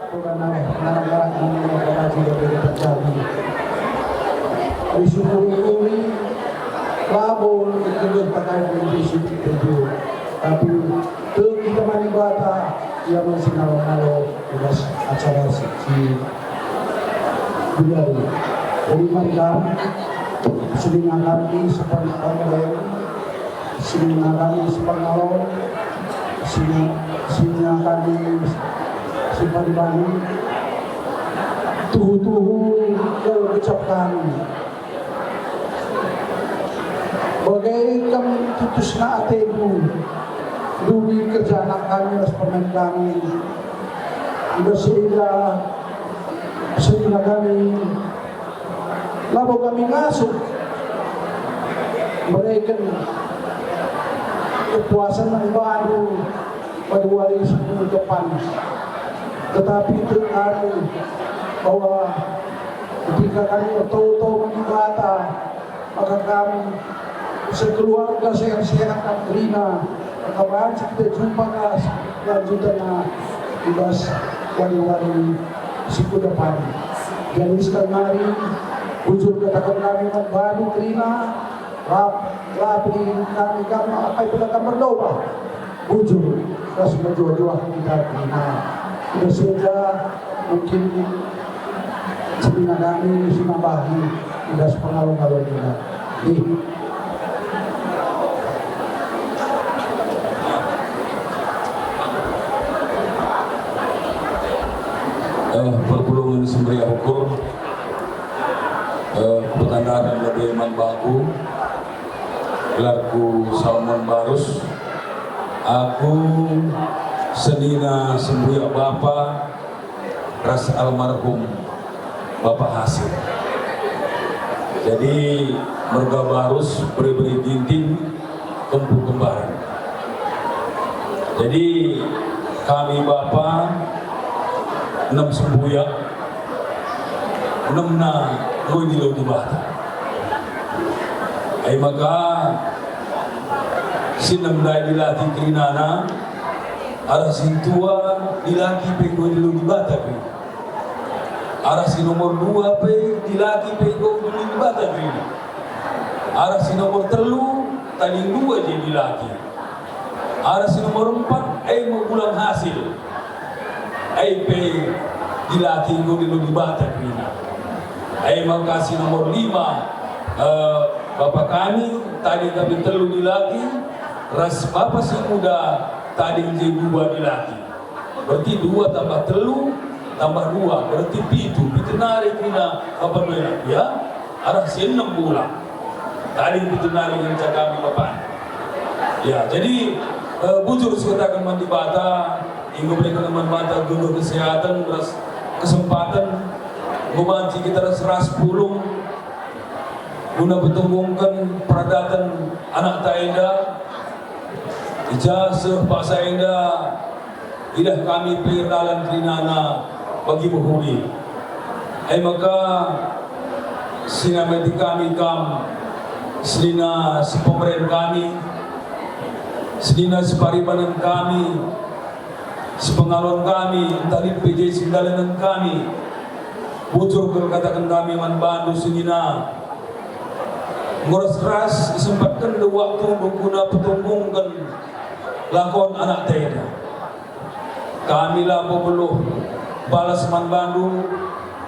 bukan anak-anak yang mengaji dari terjadi. Isu ini labor itu pakai isu itu, tapi kita manibata yang masih nalo tugas acara si budaya. Jadi mandam sedang kami seperti orang sedang kami sepengalon sedang kami seperti bani tuhu ke ucapkan bagai kami tutus na atebu dumi kerja anak kami dan pemain kami sehingga kami labo kami ngasuh mereka kepuasan ng baru pag-wali sa depan. Tetapi itu hari bahwa ketika kami tahu-tahu bata, maka kami sekeluarga sehat-sehat dan terina. Maka kita jumpa lanjutan na tugas wali-wali siku depan. Jadi sekarang hari ujung katakan kami baru terina rapi kami apa itu akan berdoa ujung terus berdoa kita terina. Sudah saja mungkin sebina kami sinabahi sudah sepengalon-alon kita. Perpulungan sembria hukum petanda dan lebih manbaku gelarku Salmon Barus, aku senina sembuya Bapa ras almarhum Bapak Hasil. Jadi merga Barus beri-beri ginting kempu kembar. Jadi kami Bapak 6 sembuya 6 na ngoi di laut bata. Ay maka sinam dai dilati krinana ara sintua dilaki pe ngoi di laut bata pe. Ara si nomor 2 pe dilaki pe ngoi di laut bata pe. Ara si nomor 3 tadi 2 je dilaki. Ara si nomor 4 ay mau bulan hasil. Ay pe dilaki ngoi di laut bata pe. Ay makasih nomor 5 Bapak kami tadi kami telu dilaki ras Bapak si muda tadi jadi 2 dilaki berarti 2 tambah 3 tambah 2 berarti 7 narik kina Bapak Noya ya arah 6 bulan tadi narik yang kami Bapak ya jadi bujur sekatakan mandi bata hingga mereka teman bata guna kesehatan ras kesempatan membanci kita ras pulung guna bertembungkan peradatan anak taenda ijazah Pak Saenda idah kami perdalan krinana bagi menghuni maka sinamati kami selina sepemerintah kami selina separibanan kami sepengalon kami tadi PJ sindalanan kami bujur katakan kami manbandu sinina ngurus keras disempatkan di waktu berguna pertumbungkan lakon anak tenda kami lah perlu balas manbandu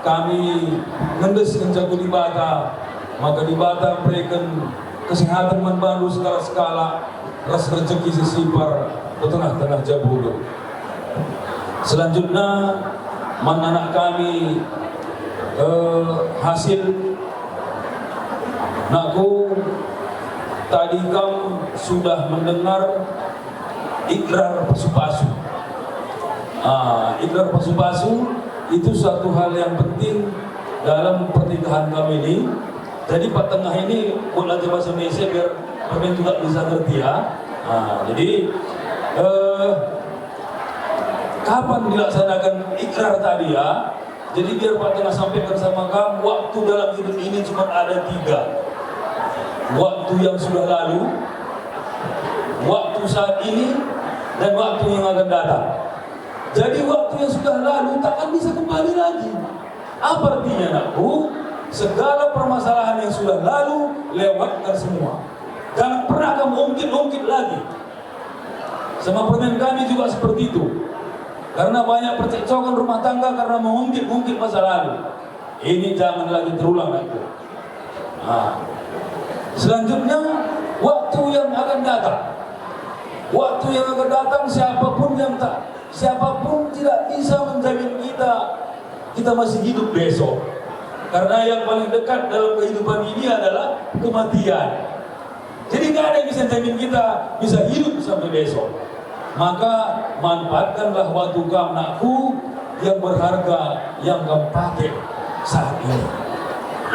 kami ngendes menjaga di bata maka di bata berikan kesehatan manbandu skala-skala ras rezeki sesipar ke tengah-tengah jabulu selanjutnya anak kami hasil nakku tadi kamu sudah mendengar ikrar pasu-pasu. Ikrar pasu-pasu itu satu hal yang penting dalam pernikahan kami ini. Jadi Pak Tengah ini buat lagi bahasa Indonesia biar kami juga bisa ngerti ya. Jadi kapan dilaksanakan ikrar tadi ya? Jadi biar Pak Tengah sampaikan sama kamu, waktu dalam hidup ini cuma ada 3. Waktu yang sudah lalu, waktu saat ini, dan waktu yang akan datang. Jadi waktu yang sudah lalu takkan bisa kembali lagi. Apa artinya anakku? Segala permasalahan yang sudah lalu, lewatkan semua. Jangan pernah kamu ungkit-ungkit lagi. Sama permen kami juga seperti itu. Karena banyak percekcokan rumah tangga karena mengungkit-ungkit masa lalu. Ini jangan lagi terulang lagi. Nah, selanjutnya waktu yang akan datang. Waktu yang akan datang siapapun tidak bisa menjamin kita masih hidup besok. Karena yang paling dekat dalam kehidupan ini adalah kematian. Jadi nggak ada yang bisa jamin kita bisa hidup sampai besok. Maka manfaatkanlah waktu kamu anakku yang berharga yang kamu pakai saat ini.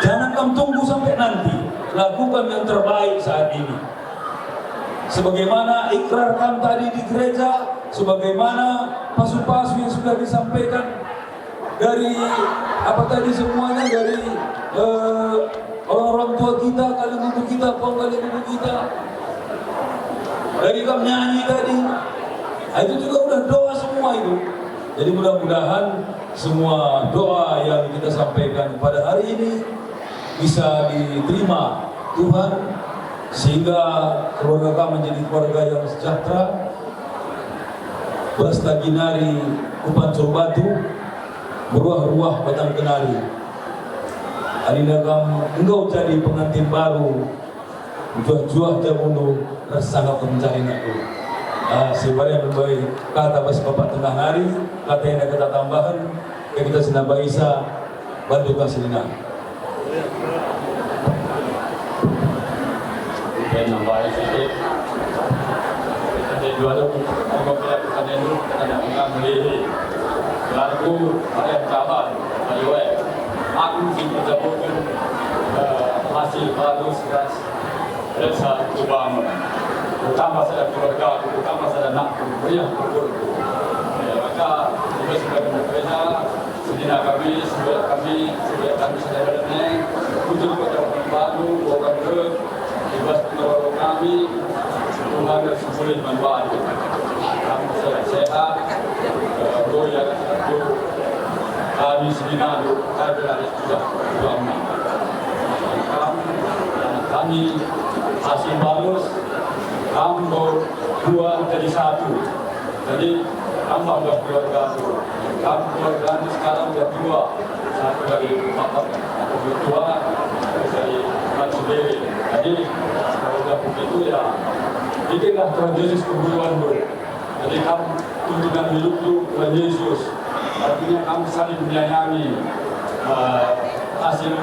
Jangan kamu tunggu sampai nanti. Lakukan yang terbaik saat ini. Sebagaimana ikrar kamu tadi di gereja, sebagaimana pasu-pasu yang sudah disampaikan dari semuanya dari orang-orang tua kita, kali ibu kita, kali ibu kita, dari kamu nyanyi tadi, itu juga udah doa semua itu. Jadi mudah-mudahan semua doa yang kita sampaikan pada hari ini bisa diterima Tuhan, sehingga keluarga kamu menjadi keluarga yang sejahtera. Bastaginari Kupancur Batu, beruah-ruah batang kenari. Adinda kamu engkau jadi pengantin baru, juah-juah jamunu rasanga pencari aku. Sebenarnya berbaik kata bas bapak tengah hari, kata yang ada kata tambahan, yang kita senaba isa bantu kasih dengar. Dan nambahin sedikit. Jadi dua tu, kalau kita bukan itu, kita nak mengambil lagu ayat kabar, ayat. Aku kita pun masih bagus ras rasa kubang. Utama saya keluarga, utama saya nak beriah kubur. Maka kita sudah bekerja, sedina kami sudah berani untuk kita baru bukan ke bebas keluarga kami. Tuhan sulit membantu. Kami sehat, doa kami sedina ada juga aman. Kami masih bagus, kami dua jadi satu. Jadi kami sudah keluarga itu. Kami keluarga ini sekarang sudah dua. Satu dari bapak, dua dari Mati Dewi. Jadi kalau sudah begitu ya, bikinlah Tuhan Yesus keburuan bro. Jadi kamu tunjukkan hidup Tuhan Yesus. Artinya kamu saling menyayangi, hasil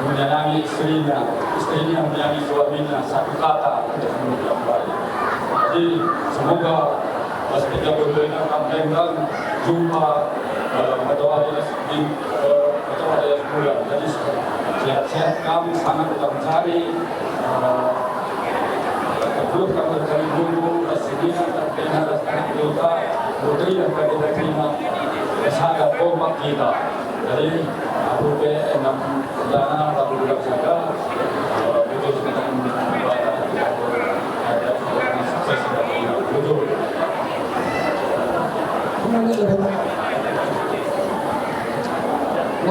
menyayangi istrinya menyayangi suaminya, satu kata untuk menuju yang baik. Jadi semoga pas kita berbeda kamu jumpa ketua Yesus bulan. Jadi sehat-sehat kamu sangat kita mencari. Belum kamu dari dulu, sedina terkena anak kita, putri dan kita terima sangat kompak kita. Jadi aku enam dana tak boleh saja. Betul kita membuat ada sukses kita betul.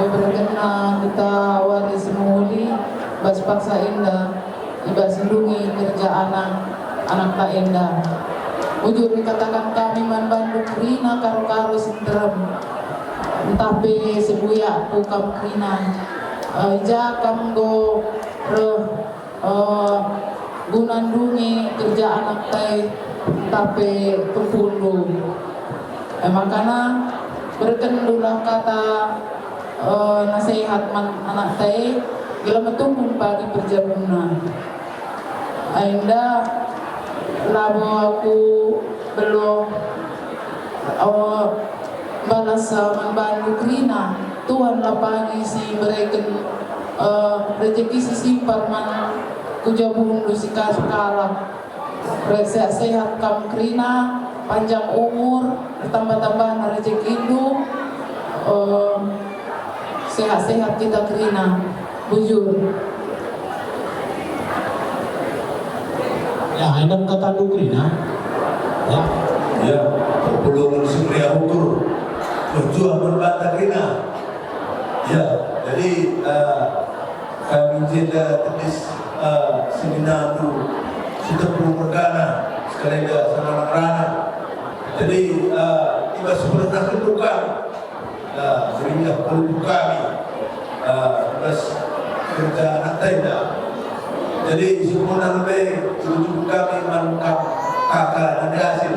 Berkenaan kita waris muli bas paksa indah iba sendungi kerja anak tak indah. Ujur dikatakan kami membantu krina karo-karo sinterem tapi sebuya aku kam krina jakam go gunandungi kerja anak tay tapi kepulu makana berkendulah kata nasihat anak tay gila metumpun pagi perjalanan ainda labo aku belum balas membantu krina Tuhan lapangi si mereka rezeki si simpar man kujabung du si kaskala sehat kam krina panjang umur tambah-tambah rezeki itu sehat-sehat kita krina bujur. Ya, endam kata Dukrina, ya, Ya, perpulungan Surya Ukur berjuang berbantah Krina. Ya, jadi kami jeda tetis seminadu sudah perlu bergana sekali dah sana rana. Jadi tiba sebenarnya kedudukan sehingga perlu kami terus kerja anak tenda. Jadi sebenarnya lebih tujuh kami mengungkap kakak dan hasil.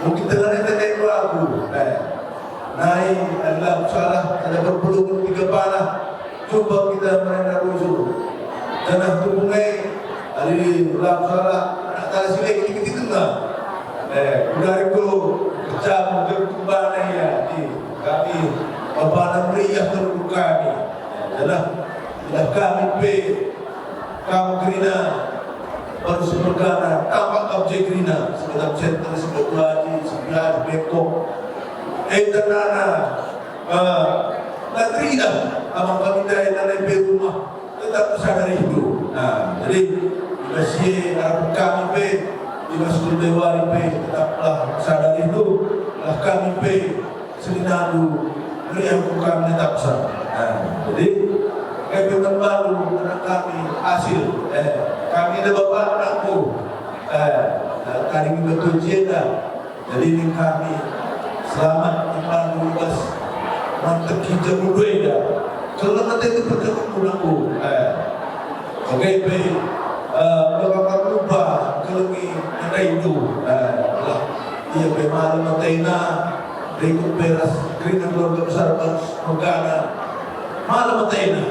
Mungkin dengan itu aku naik adalah salah ada berpeluk tiga panah. Coba kita mereka rusuh. Jangan hubungai hari dalam salah anak tala silek ini kita tengah. Dari itu kerja mungkin kembali ya di kami bapak meriah terlalu kami. Adalah kami kamu Krina baru sebergana tampak objek Krina sekedar center sekedar haji sebelah beko tanana Trina abang kami dari tanah rumah tetap sadar itu. Jadi masih Arab kami di Masjid Dewari tetaplah sadar itu lah kami selinadu meriah kami tetap sadar. Jadi kami membantu anak kami hasil. Kami ada bapak anakku. Kali ini betul jeda. Jadi ini kami selamat membantu bas mantep hijau berbeda. Kalau nanti itu berjumpa aku. Oke, baik. Bapak lupa kalau ini ada itu. Ia bemalam matena berikut beras Krina keluarga besar Megana malam matena.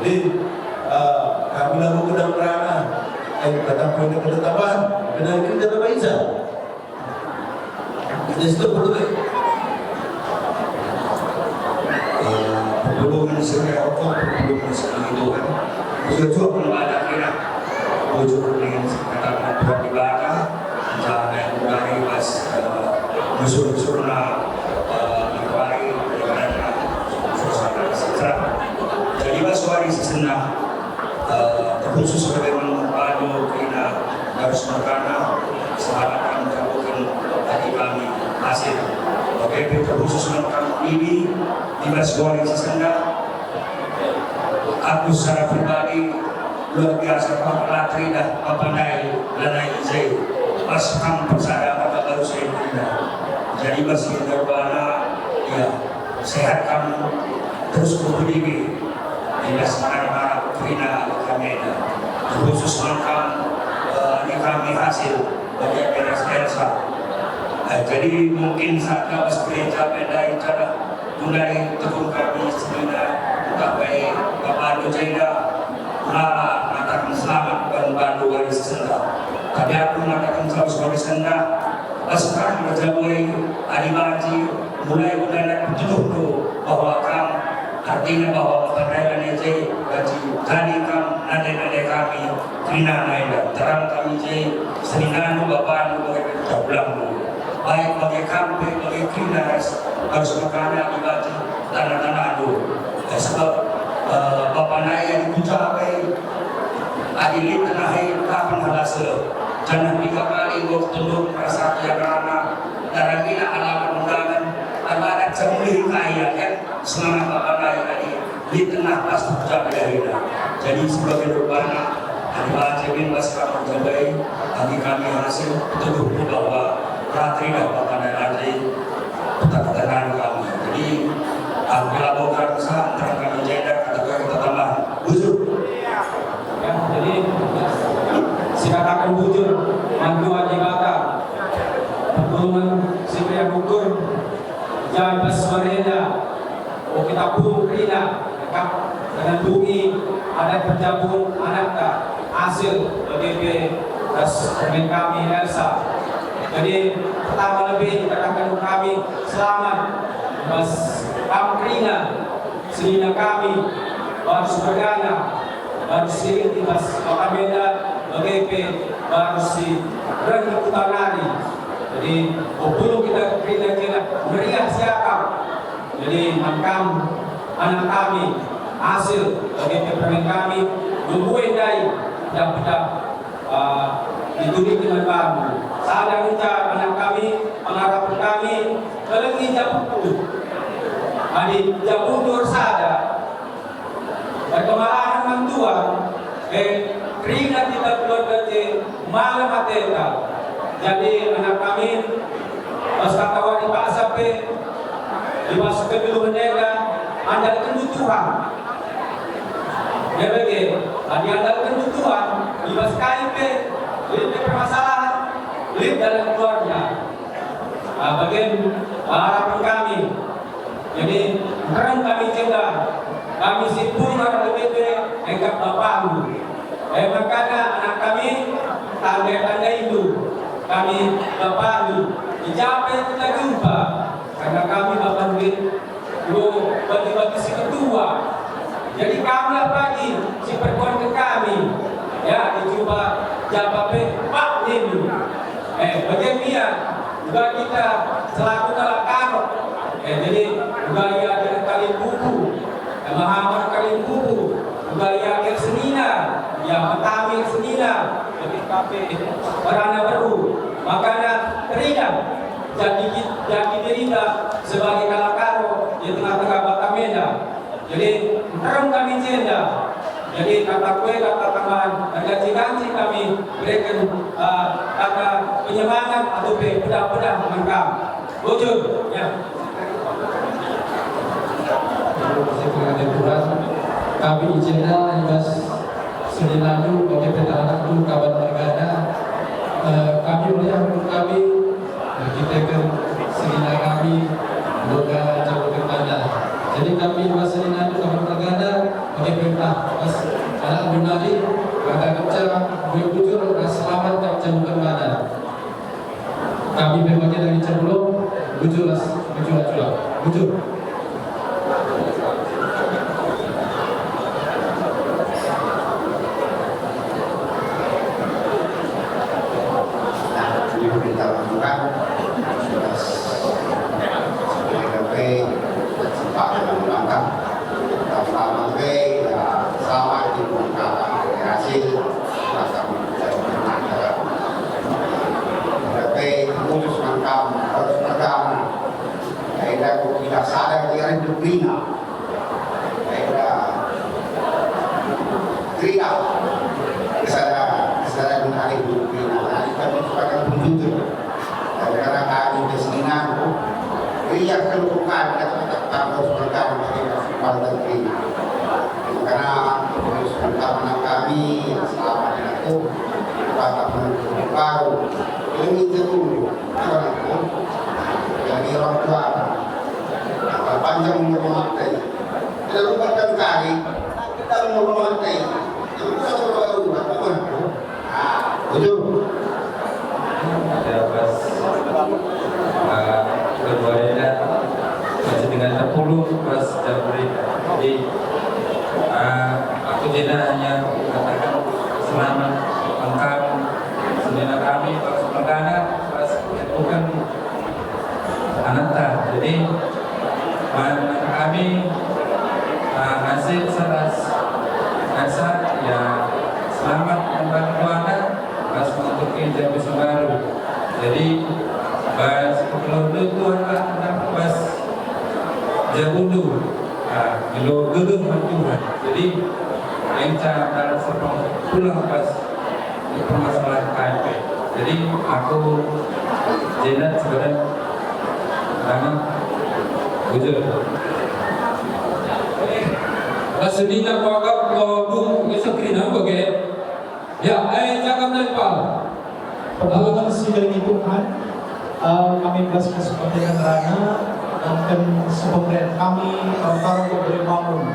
Jadi kami lalu kedang rana datang poin kedatapan benar ini dalam Aiza kita sudah berdua perpulungan Surya Ukur perpulungan Surya Tuhan sudah juga ada kira wujud dengan kata buat di belakang jangan dari pas musuh-musuhnya dikawari dengan suasana sejarah. Jadi suari sesenah terkhusus sebagai membantu Krina harus berkana selamatkan kabupaten hati kami hasil. Oke, terkhusus melakukan ini di suari sesenah. Aku secara pribadi luar biasa Bapak Trina, Bapak Nai, Lanai Izai, pas kamu persada Bapak baru saya Krina. Jadi masih terbana, ya sehat kamu terus berdiri. Dinas Marmara Krina Kamena khusus lengkap ini kami hasil bagi beres Elsa. Jadi mungkin saat kau gereja benda cara mulai tekun kami sebenarnya sampai Bapak Dujeda Lala mengatakan selamat dan bantu wali sesenda. Tapi aku mengatakan selalu wali sesenda. Sekarang berjamui Adibaji mulai petunjuk bahwa kamu artinya bahwa pendairan itu tadi nade kami Krina naida terang kami je seringanu bapak bagi pulang baik bagi kami bagi Krina harus makanan akibat tanah-tanah itu sebab bapak naida dicapai adilin terakhir kapan hasil jangan 3 kali waktu tunduk merasa kiarana darah kita alamat undangan ada cemulih kaya kan semangat bapak tadi di tengah pas ucap dahina. Jadi sebagai berbana adalah jamin masyarakat terbaik bagi kami hasil betul bahwa ratri dan bapak tadi keterangan kami. Jadi apabila bukan kesalahan antara kami jeda katakan kita tambah bujur. Ya, jadi silakan bujur mantu ajibata pertolongan Surya Ukur Jai Basmarenda kita pun Krina dengan bumi ada berjabung anak hasil BGP dan kami Elsa. Jadi pertama lebih kita katakan kami selamat Mas Krina sehingga kami baru bergana baru sering di Mas Kapabeda BGP baru si Rani Utanari. Jadi belum kita Krina meriah siapa. Jadi makam anak kami hasil bagi permen kami nungguin dari yang kita ditulis dengan baru sadang kita anak kami, pengharapan kami, kelenggi japutu. Adi japutu sada. Kemarahan mantua, keringat kita keluarga malam mateta. Jadi anak kami pas katawa di Pak Sape di masa kedua mereka andalkan Tuhan. Ya bagi, adi andalkan Tuhan di masa KIP, lihat permasalahan, lihat dalam keluarga. Bagian harapan kami. Jadi terang kami cinta, kami simpul orang lebih engkap bapak. Makanya anak kami tanda itu kami bapak dicapai kita jumpa karena kami bapak duit bagi-bagi si ketua. Jadi kami pagi si perempuan ke kami ya dicoba jawabnya Pak ini. Bagian dia juga kita selaku kalakar. Jadi juga ia ada kali buku, Muhammad kali buku, juga ia ada senina, yang pertama senina, lebih kafe warna baru. Makanya teriak jadi dirinya sebagai kalakaro di tengah-tengah Batameda. Jadi terang kami cenda. Jadi kata kue kata tambahan gaji-gaji kami berikan kata penyemangat atau pedah-pedah mengkam. Wujud ya. Tuhan, kami izinkan Mas Senin lalu bagi petahana dulu kawan Margana. Kami melihat kami kita ke Senin kami boga jauh ke mana. Jadi kami Mas Senin lalu kawan Margana bagi perintah Mas anak Abdulali kata kerja beliau bujur selamat tak jauh ke mana. Kami berbagai dari sebelum bujur. Aku tidak hanya katakan selamat lengkap sendiri kami pas pegana pas bukan anak. Jadi anak kami hasil seras rasa ya selamat membantu anak pas untuk kerja baru. Jadi pas keluarga itu anak pas jabundu Bilo gedung Tuhan. Jadi yang cara dalam serpong pulang pas di permasalahan KIP. Jadi aku jenat sebenarnya karena bujur. Maksudnya kagak kalau isokrin apa ke? Ya, jangan lepal. Pertolongan sidang itu kan kami belas kesempatan rana dan sebenarnya kami taruh beri bangun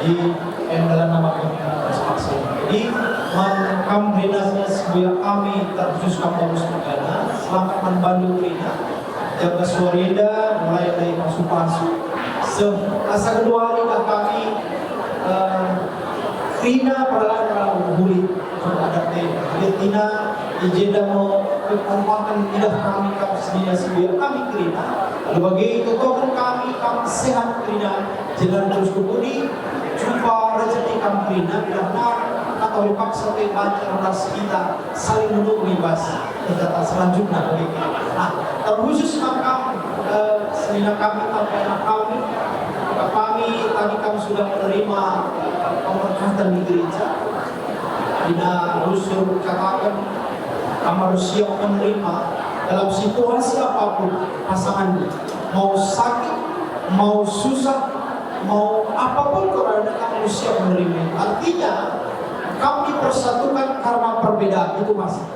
di dalam nama masing-masing. Jadi kami benasnya sebuah kami terkhusus kampus negara selamat membantu Rina jaga suareda mulai dari pasu-pasu. Asa kedua hari kami Rina pada bulit beradaptasi. Jadi Rina ijeda mau kekuatan tidak kami sendiri sebuah kami Rina. Lalu bagi itu kami sehat Rina jalan terus kebudi jumpa rezeki kami Rina karena atau dipaksa oleh baca ras kita saling mendukung bas kita selanjutnya begitu. Nah, terkhusus makam selina kami atau anak kami tadi kami sudah menerima pemberkatan di gereja. Dina Rusur katakan kami harus siap menerima dalam situasi apapun pasangan, mau sakit, mau susah, mau apapun karena kami harus siap menerima. Artinya kami persatukan karena perbedaan itu masih.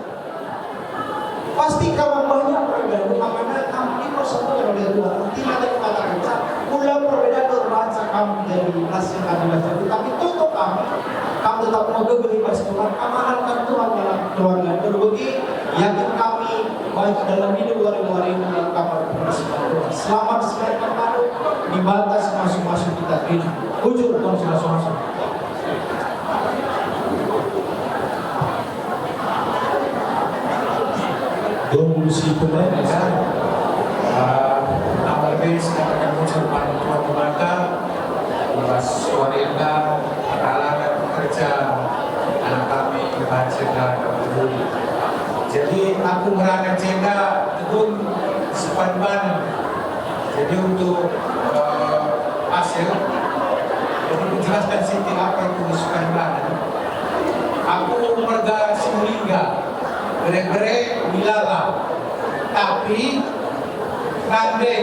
Pasti karena banyak perbedaan, makanya kami persatukan oleh Tuhan. Artinya ada kata-kata ulang perbedaan berbahasa kami dari nasi kami baca. Tapi untuk kami tetap menggembiri Tuhan, amanahkan Tuhan dalam keluarga. Berbagi yakin kami baik dalam hidup luar ini dalam kamar persiapan Tuhan. Selamat selamat baru di batas masing-masing kita ini. Ujur Tuhan masing-masing. Dong si pemerintah awal base akan muncul pada Tuhan Mata Mas Suarenda kalangan pekerja anak kami baca dan peduli. Jadi aku merana jenda tekun sepanban. Jadi untuk hasil jadi menjelaskan Siti apa itu sepanban. Aku merga simulingga gere-gere bilala, tapi nande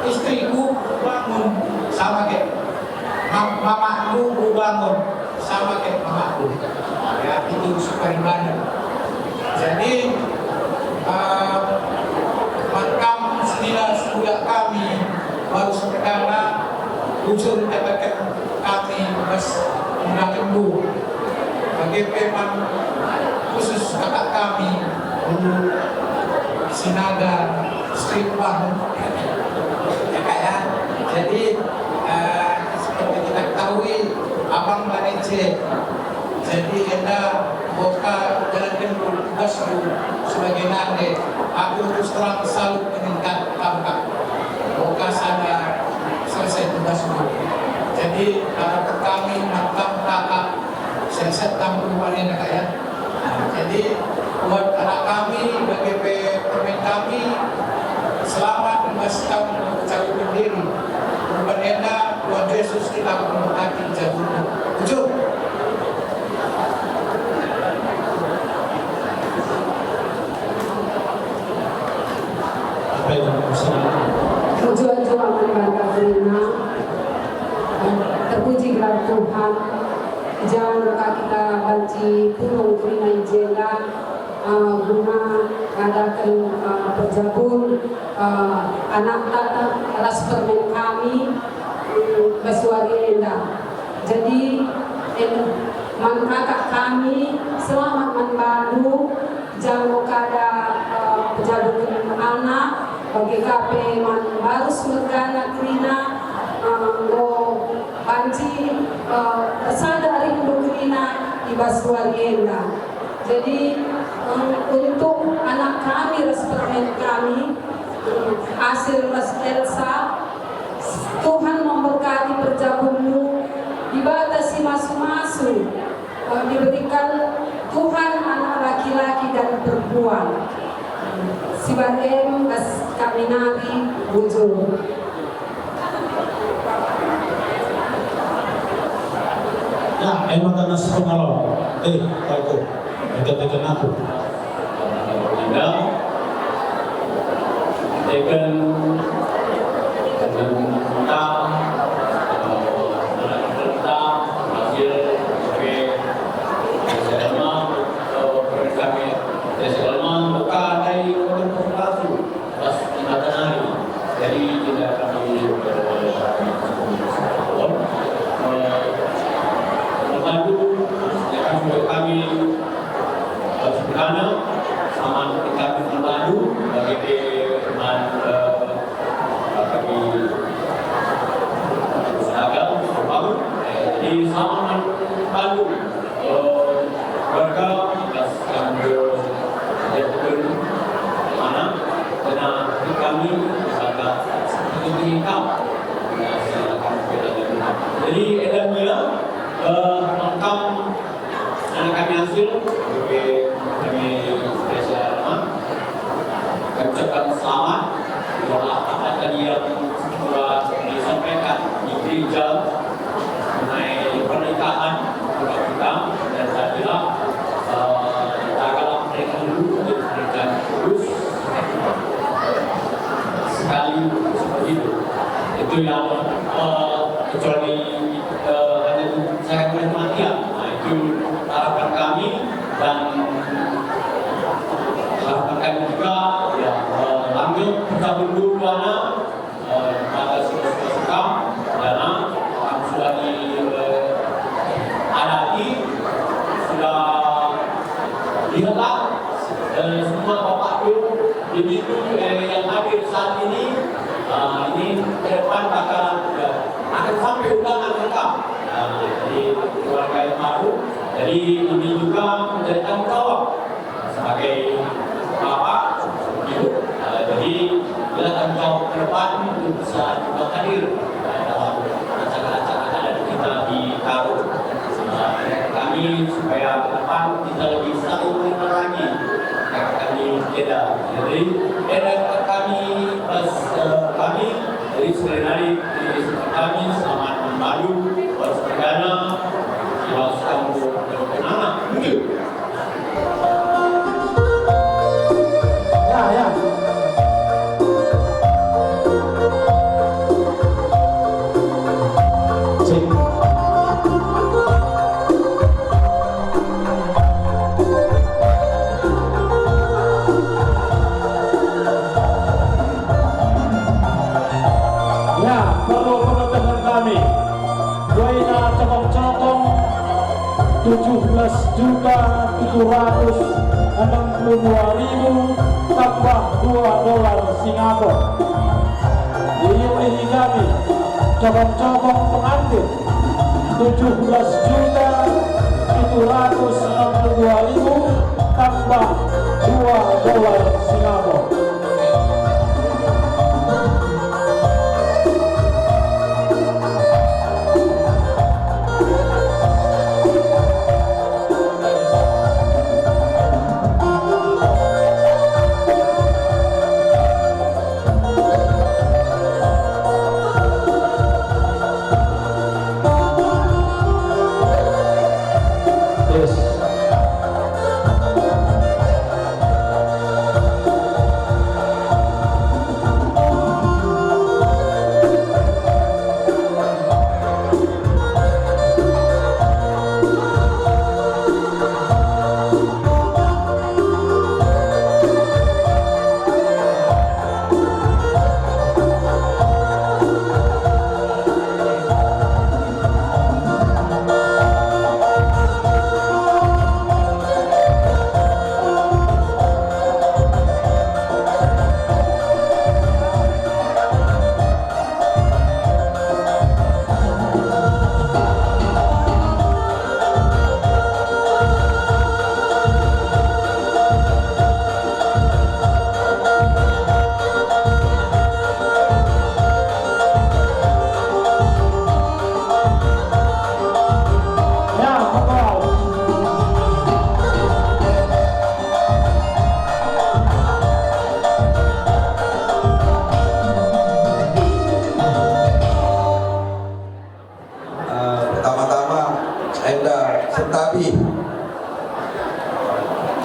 istriku bangun sama kayak mamaku bangun sama kayak mamaku, ya itu supaya banyak. Jadi makam senila sebulan kami baru pertama usul katakan kami mas menggunakan bu bagi peman khusus kakak kami dulu Sinaga Street Bank ya kaya. Jadi seperti kita ketahui abang manajer, jadi kita boka jalankan tugas sebagai nande. Aku terus terang salut meningkat pangkat boka sana selesai tugasmu. Jadi harapan kami makam kakak selesai tampung panen kaya. Jadi buat anak kami, bagi pemain kami, selamat memasukkan ucapan berdiri. Berbenah Tuhan Yesus kita memberkati jadulnya. Ujung. Apa yang Tujuan-tujuan ibadah Karina, terpuji gelar Tuhan. Jangan lupa kita banci pulau Karina Ijela guna adakan perjabun anak tata alas permen kami Basuari Enda. Jadi man kakak kami selamat membantu jangan kada perjabun anak bagi KP man harus mergana Karina go banci tersadari Karina di Basuari Enda. Jadi untuk anak kami, respermen kami, hasil Mas Elsa, Tuhan memberkati perjabumu, dibatasi masuk-masuk, diberikan Tuhan anak laki-laki dan perempuan. Sibarem kami nari bujur. Ya, emang karena sepengalaman. Aku, dekat-dekat aku. Tekan tentang hasil selama kami selama buka dari konsultasi pas hari, jadi tidak kami membantu kami sederhana sama kita membantu bagi teman kami seragam berbangun jadi sama membantu warga yang berjatuh mana karena kami sangat menginginkan jadi edamnya makam anak berhasil kami spesial kami ucapkan selamat bahwa apa tadi yang telah disampaikan di gereja mengenai pernikahan kita dan saya bilang agak mereka dulu untuk pernikahan terus sekali seperti itu yang kecuali hanya saya menikmati ya. Nah, itu harapan kami dan harapan kami juga ya lanjut kita berdua pada sekolah dana kami sudah diadati sudah diletak semua bapak ibu yang hadir saat ini ini ke depan akan sampai undangan lengkap jadi keluarga yang baru. Jadi ini juga menjadi tanggung jawab sebagai bapak ibu. Jadi kita tanggung jawab ke depan untuk bisa juga hadir dalam acara-acara adat kita di Karo. Kami supaya ke depan kita lebih saling mengenal lagi kami beda. Jadi beda kami plus kami dari sekali kami selamat membaru berperdana jelas kamu anak mungkin. Ya. Cek. Perlu pengetahuan kami Waina cokong-cokong 17.762.000 tambah $2 Singapura. Diiringi kami cokong-cokong pengantin 17.762.000 tambah $2 Singapura.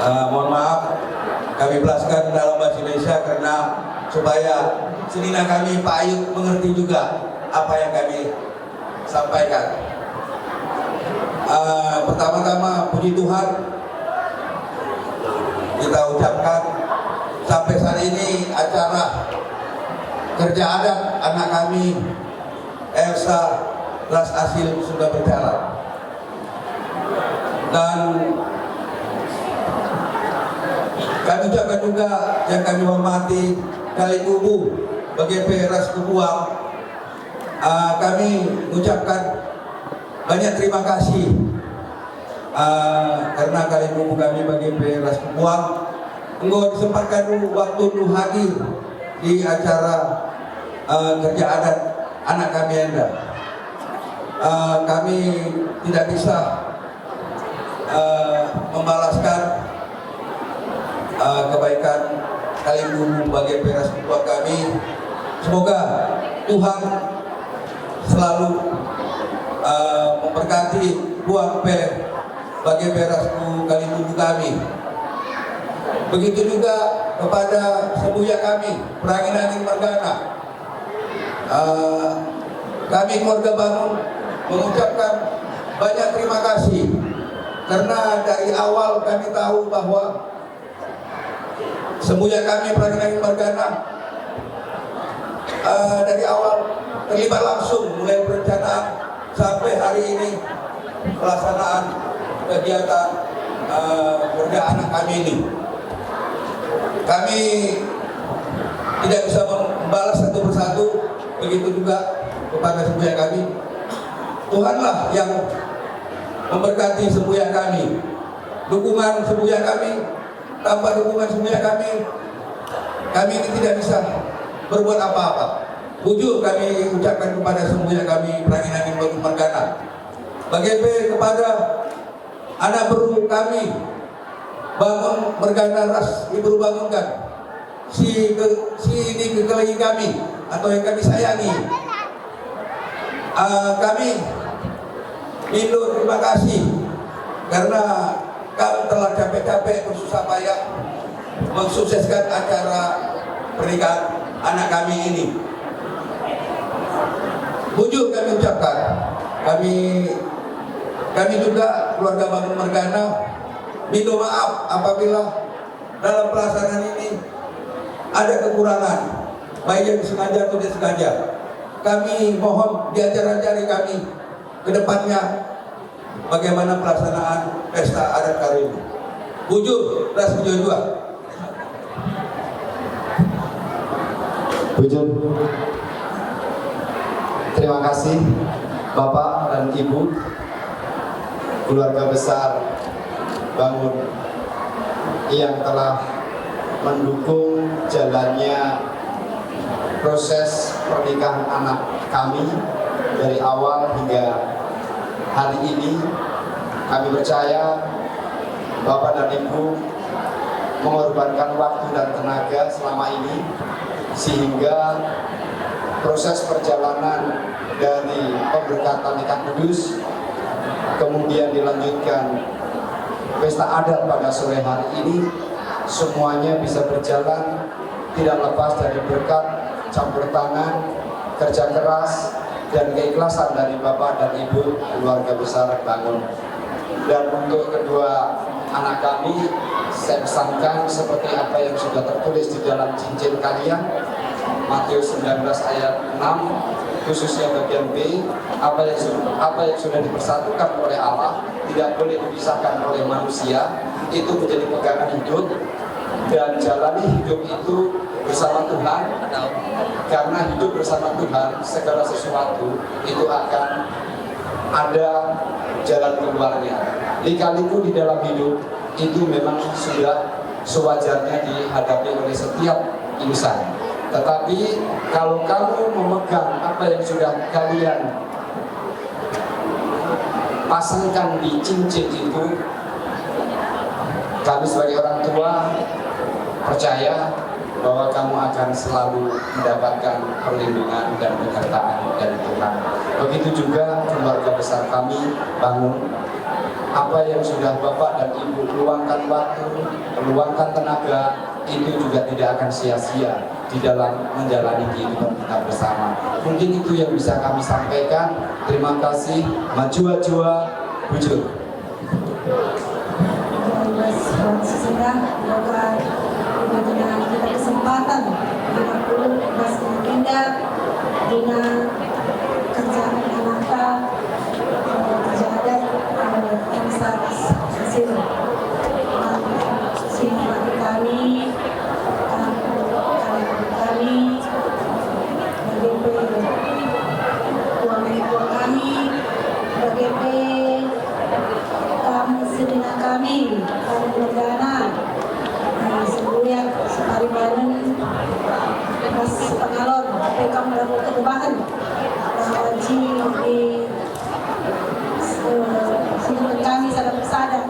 Mohon maaf kami jelaskan dalam bahasa Indonesia karena supaya senina kami Pak Ayub mengerti juga apa yang kami sampaikan. Pertama-tama puji Tuhan kita ucapkan sampai saat ini acara kerja adat anak kami Elsa Ras Asil sudah berjalan dan kami ucapkan juga yang kami hormati Kali Kubu BGP Ras Kebuang. Kami mengucapkan banyak terima kasih karena Kali Kubu kami BGP Ras Kebuang engkau disempatkan waktu lu hadir di acara kerja adat anak kami Anda. Kami tidak bisa membalaskan kebaikan Kalimbu bagi peras keluarga kami. Semoga Tuhan selalu memberkati Tuhan bagi perasku Kalimbu kami. Begitu juga kepada sembuya kami Perangin Margana. Kami keluarga Bangun mengucapkan banyak terima kasih karena dari awal kami tahu bahwa sembuya kami Perangin Margana dari awal terlibat langsung mulai perencanaan sampai hari ini pelaksanaan kegiatan keluarga anak kami ini. Kami tidak bisa membalas satu persatu, begitu juga kepada sembuya kami. Tuhanlah yang memberkati sembuya kami. Dukungan sembuya kami, tanpa dukungan sembuya kami ini tidak bisa berbuat apa-apa. Jujur kami ucapkan kepada sembuya kami Perangin Margana. Bagi kepada anak beru kami Bangun Margana Ras Ibu bangunkan si ini kekelahi kami atau yang kami sayangi. Kami minta terima kasih karena kami telah capek-capek bersusah payah mensukseskan acara pernikahan anak kami ini. Jujur kami ucapkan, kami juga keluarga Bangun Margana minta maaf apabila dalam pelaksanaan ini ada kekurangan, baik yang disengaja atau tidak sengaja. Kami mohon diajar-ajari kami ke depannya bagaimana pelaksanaan pesta adat kali ini. Bujur, ras bujur. Bujur. Terima kasih Bapak dan Ibu, keluarga besar Bangun yang telah mendukung jalannya proses pernikahan anak kami dari awal hingga hari ini. Kami percaya Bapak dan Ibu mengorbankan waktu dan tenaga selama ini sehingga proses perjalanan dari pemberkatan nikah kudus kemudian dilanjutkan pesta adat pada sore hari ini semuanya bisa berjalan tidak lepas dari berkat campur tangan, kerja keras dan keikhlasan dari Bapak dan Ibu keluarga besar Bangun. Dan untuk kedua anak kami saya pesankan seperti apa yang sudah tertulis di dalam cincin kalian, Matius 19 ayat 6 khususnya bagian B, apa yang sudah dipersatukan oleh Allah tidak boleh dipisahkan oleh manusia, itu menjadi pegangan hidup dan jalani hidup itu bersama Tuhan, karena hidup bersama Tuhan segala sesuatu itu akan ada jalan keluarnya. Lika-liku di dalam hidup itu memang sudah sewajarnya dihadapi oleh setiap insan. Tetapi kalau kamu memegang apa yang sudah kalian pasangkan di cincin itu, kami sebagai orang tua percaya bahwa kamu akan selalu mendapatkan perlindungan dan penyertaan dari Tuhan. Begitu juga keluarga besar kami Bangun, apa yang sudah Bapak dan Ibu luangkan waktu, luangkan tenaga, itu juga tidak akan sia-sia di dalam menjalani kehidupan kita bersama. Mungkin itu yang bisa kami sampaikan. Terima kasih. Maju-jua, bujur. Sudah dengan kita kesempatan 50 mas agenda dengan kerjaan anaknya terjaga yang hasil simpati kami kami Margana sembuya sekali bareng mas pengalon PK melakukan perubahan wajib di kami sadar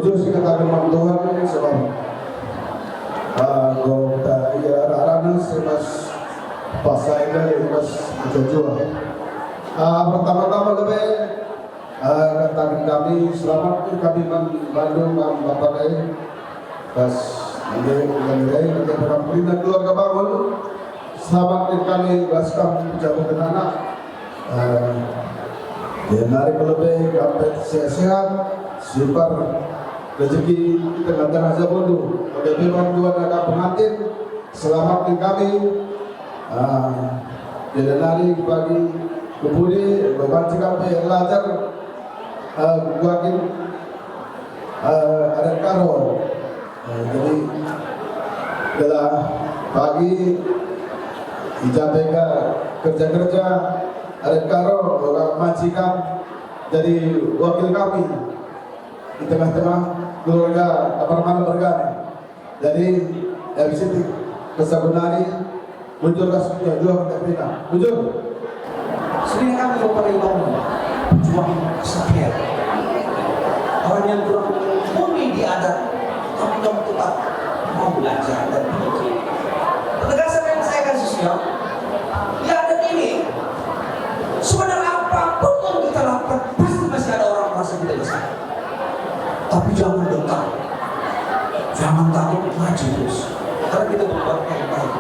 Terus kita firman Tuhan sebab anggota Rarana semas pasainya semas jujur. Pertama-tama lebih katakan kami selamat kami Bandung Bapak pas nanti para pembina keluarga bangun selamat kami baskan pejabat anak narik lebih kampet sehat simpar rezeki tengah-tengah zabodu pada memang Tuhan akan pengantin selamat kami dan nari bagi kemudian beban cikampek belajar buatin ada karo jadi adalah pagi ijabega kerja-kerja ada karo orang majikan jadi wakil kami di tengah-tengah keluarga apartemen bergana jadi dari situ kesabunari muncul kasusnya dua kita muncul sebenarnya kami berperilaku berjuang kesetiaan orang yang kurang mumpuni di adat tapi kamu tetap mau belajar dan belajar. Penegasan yang saya kasih siap di adat ini sebenarnya apapun yang kita lakukan pasti masih ada orang merasa kita bersalah. Tapi jangan dekat, jangan takut maju terus karena kita berbuat yang baik.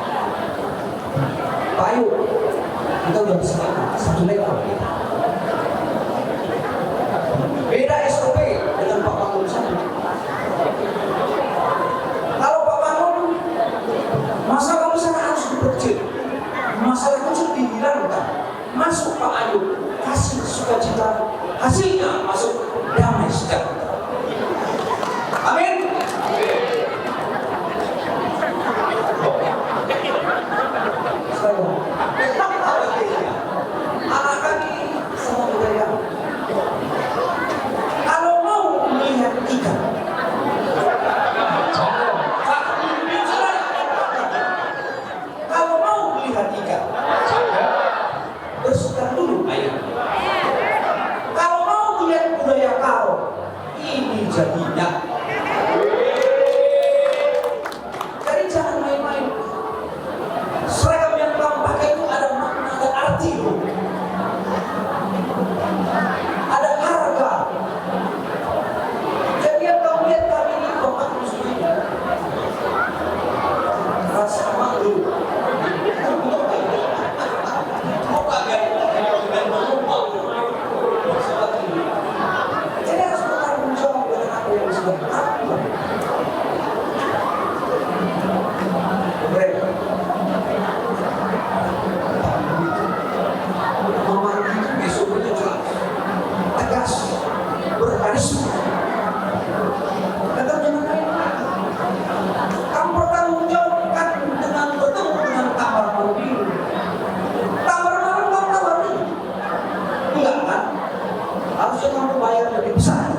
Pak Ayu, kita udah bisa satu lekor kita. Beda SOP dengan Pak Bangun satu. Kalau Pak Bangun, masalah besar harus diperkecil, masalah kecil dihilangkan. Masuk Pak Ayu, kasih sukacita, hasilnya masuk damai sejahtera. Amin. Anak kami sama budaya. Kalau mau melihat ikan, kalau mau melihat ikan, bersihkan dulu air. Kalau mau melihat budaya karo, ini jadinya. Jadi jangan main-main. Seragam yang kamu pakai itu ada makna, ada arti, ada harga. Jadi yang kamu lihat kami ini bapak muslim, rasa malu. Jadi harus bertanggung jawab dengan apa yang sudah dilakukan. Mama itu besoknya jelas, tegas, berkarisma. Tetap jangan main-main. Kamu bertanggung jawabkan dengan bertemu dengan kamar mobil. Kamar malam kamu kamar ini, enggak kan? Harusnya kamu bayar lebih besar.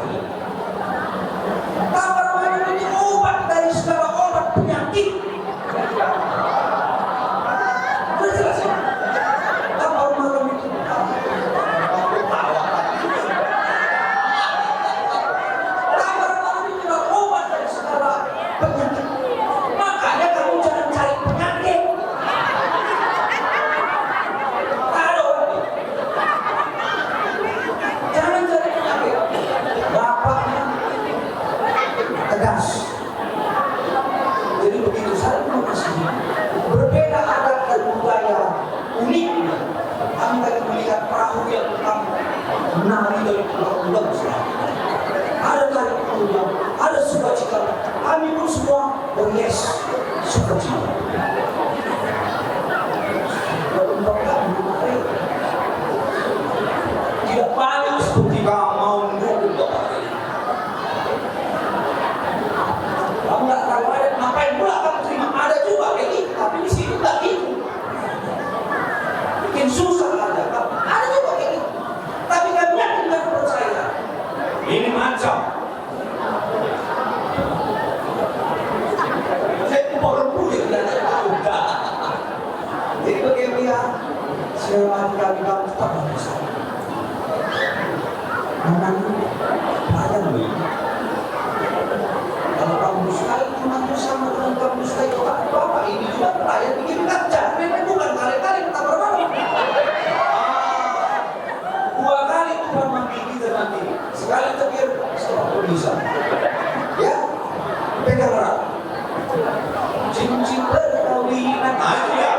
Kamar malam itu obat dari segala obat penyakit. Udah jelas ya? Kamar malam itu kamar malam itu adalah obat dari segala penyakit. Makanya kamu jangan cari penyakit. Ada orang itu. Jangan cari penyakit. Bapaknya tegas. Jadi begitu saya masih berbeda adat dan budaya uniknya. Kami tadi melihat perahu yang pertama menari dari pulau-pulau selatan. Ada tarik pulau, ada sukacita. Kami pun semua yes sukacita. Tidak banyak seperti kamu mau mendukung. Kamu nggak tahu ada ngapain pula kamu terima ada juga kayak gitu, tapi di sini nggak gitu. Bikin susah ada juga kayak gitu. Tapi kami yakin dan percaya ini macam. Saya orang punya tidak tahu. Jadi bagaimana selama kami tetap bersama. Mana ada loh. bisa. Ya, pegang erat. Cincin perkawinan aja ya.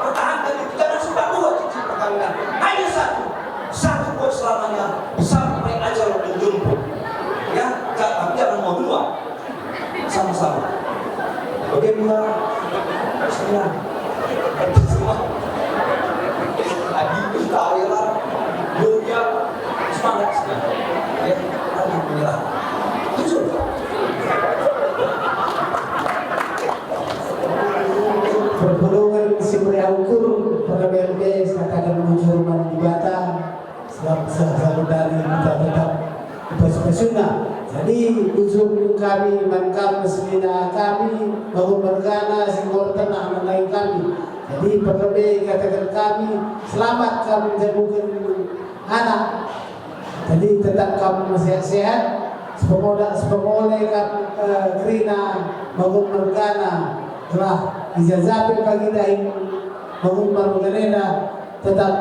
Pertahankan itu, jangan suka dua cincin perkawinan. Hanya satu buat selamanya sampai ajal menjemput. Ya, tapi jangan mau dua. Sama-sama. Bagaimana? Bismillah. Semua. Adi Tahira, Gloria, semangat sekali. Ya, alhamdulillah. Jujur. Pertolongan si ukur pada BLBS katakan muncul di Batam selalu dari kita tetap dipesunnah. Jadi usul kami mankam meslina kami bangun bergana singgol tenang mengenai kami. Jadi perlebih katakan kami selamat kami menjadikan anak. Jadi tetap kami sehat-sehat. Semoga kami Krina bangun bergana telah ijazah bagi daim bangun bergana tetap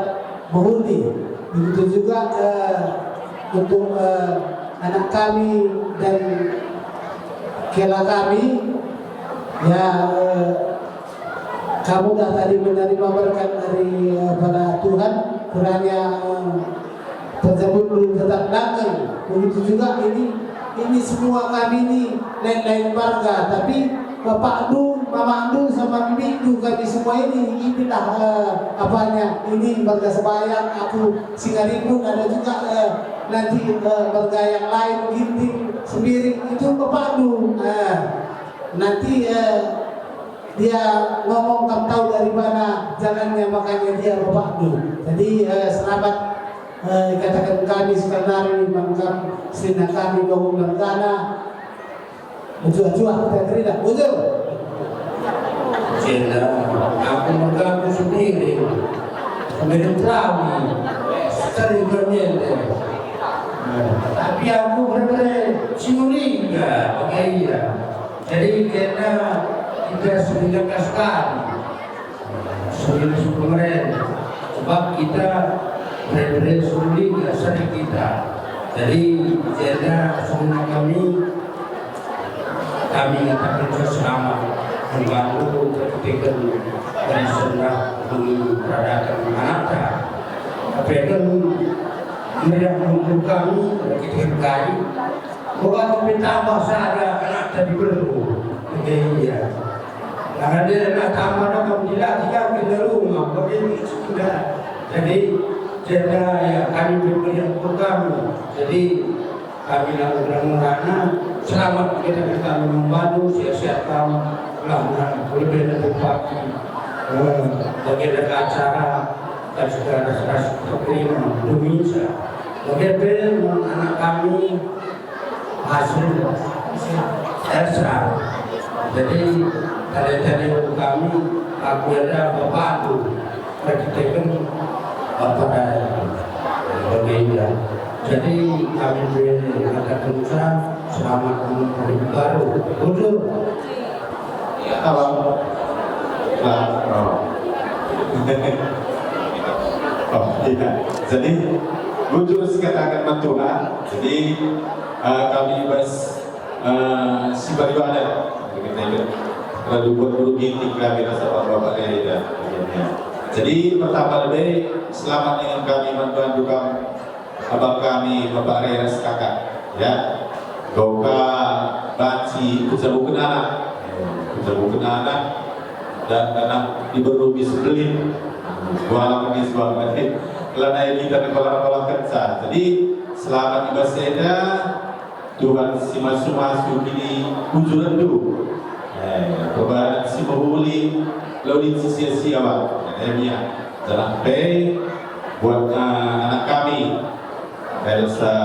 mengundi. Begitu juga untuk anak kami dan kela kami ya kamu dah tadi menerima berkat dari pada Tuhan kiranya tersebut belum tetap datang. Begitu juga ini semua kami ini lain-lain warga tapi Bapak Du, Mama Du sama Bibi Du kami semua inilah apanya ini warga Sebayang, aku Singaribun, ada juga nanti warga yang lain Ginting, Sembiring itu Bapak Du. Nanti dia ngomong kamu tahu dari mana jalannya makanya dia Bapak Du. Jadi selamat katakan kami sekarang mangkam sina kami bangun bergana. Ujua-ujua kita terima, ujur. Jenderal, aku mengganggu sendiri. Sendiri kami, sering bernyata. Tapi aku benar-benar curiga, iya. Jadi karena kita sudah sekali, sudah kemarin, sebab kita benar-benar curiga sering kita. Jadi karena semua kami akan bersama membantu ketika dari sunnah beradakan anaknya. Tapi kan mereka mengumpul kami kita kali, bukan tambah saja anak tadi berlaku. Iya. Karena dia nak tambah nak menjilat dia ke rumah, bagaimana sudah. Jadi ya kami berikan kami. Jadi kami lakukan merana selamat kita membantu siap-siap kamu melakukan lebih pagi bagaimana acara dan segala sesuatu Indonesia bagaimana anak kami hasil Elsa. Jadi tadi kami aku ada membantu kita pada bagaimana. Jadi kami berkata selamat menempuh baru. Betul. Abang. Oh, tidak. Jadi muncul sekatakan mantulah. Jadi kami bas si beribadah. Kita itu lalu buat guru ginting kami rasa bapak dia. Jadi pertama lebih selamat dengan kami membantu kami. Abang kami Bapak Reras kakak ya Goka Banci Kucabukan anak dan anak diberubi sebelin buah lagi sebab nanti lanai kita kepala kerja. Jadi selamat ibaseda Tuhan si masu kini kujuran dulu kebaran si mahuli lalu si sia-sia jalan pay buat anak kami Elsa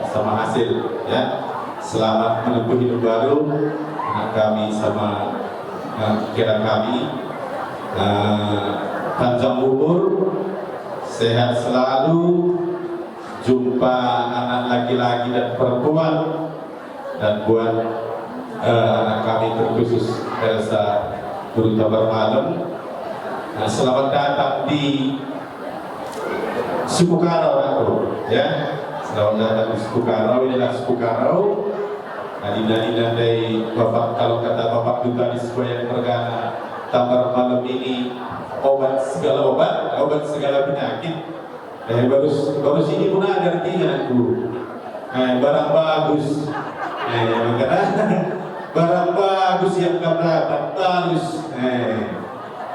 sama hasil ya selamat menempuh hidup baru anak kami sama kira kami panjang umur sehat selalu jumpa anak laki-laki dan perempuan dan buat anak kami terkhusus Elsa Guru Tabar Malam selamat datang di Suku Karo ya Selamat datang di Sepukarau, inilah Sepukarau. Nalina dari Bapak, kalau kata Bapak Duta di Sebuah Pergana, Tambar malam ini obat segala penyakit. Baru sini pun ada artinya aku. Barang bagus. Barang bagus yang kamu bagus.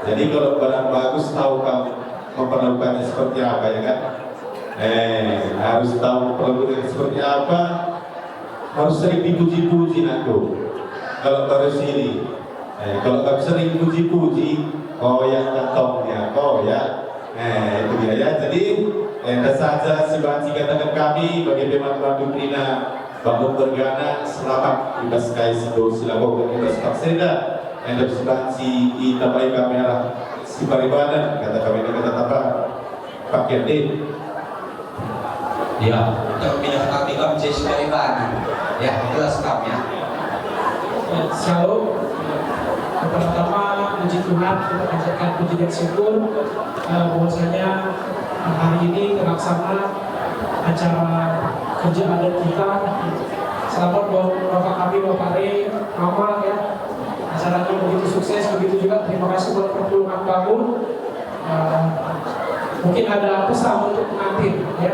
Jadi kalau barang bagus tahu kamu memperlakukannya seperti apa, ya kan? Harus tahu perlakuannya seperti apa. Harus sering dipuji-puji aku. Kalau baru sini, kalau kamu sering puji-puji, oh yang kantongnya, oh ya, itu dia ya. Jadi, saja si katakan kami bagi pembantu Krina Bangun Bergana selamat bebas kai sido silago bebas pakseda, dan si itapai kamera si paribanan kata kami kata apa pakai deh. Ya, untuk pindah kami jadi paribanan. Ya, jelas kami ya. Shalom. Pertama puji Tuhan, kita panjatkan puji dan syukur bahwasanya hari ini terlaksana acara kerja adat kita. Selamat buat Bapak kami, Bapak Rey, Mama ya. Acaranya begitu sukses, begitu juga terima kasih buat pertolongan bangun. Mungkin ada pesan untuk pengantin ya,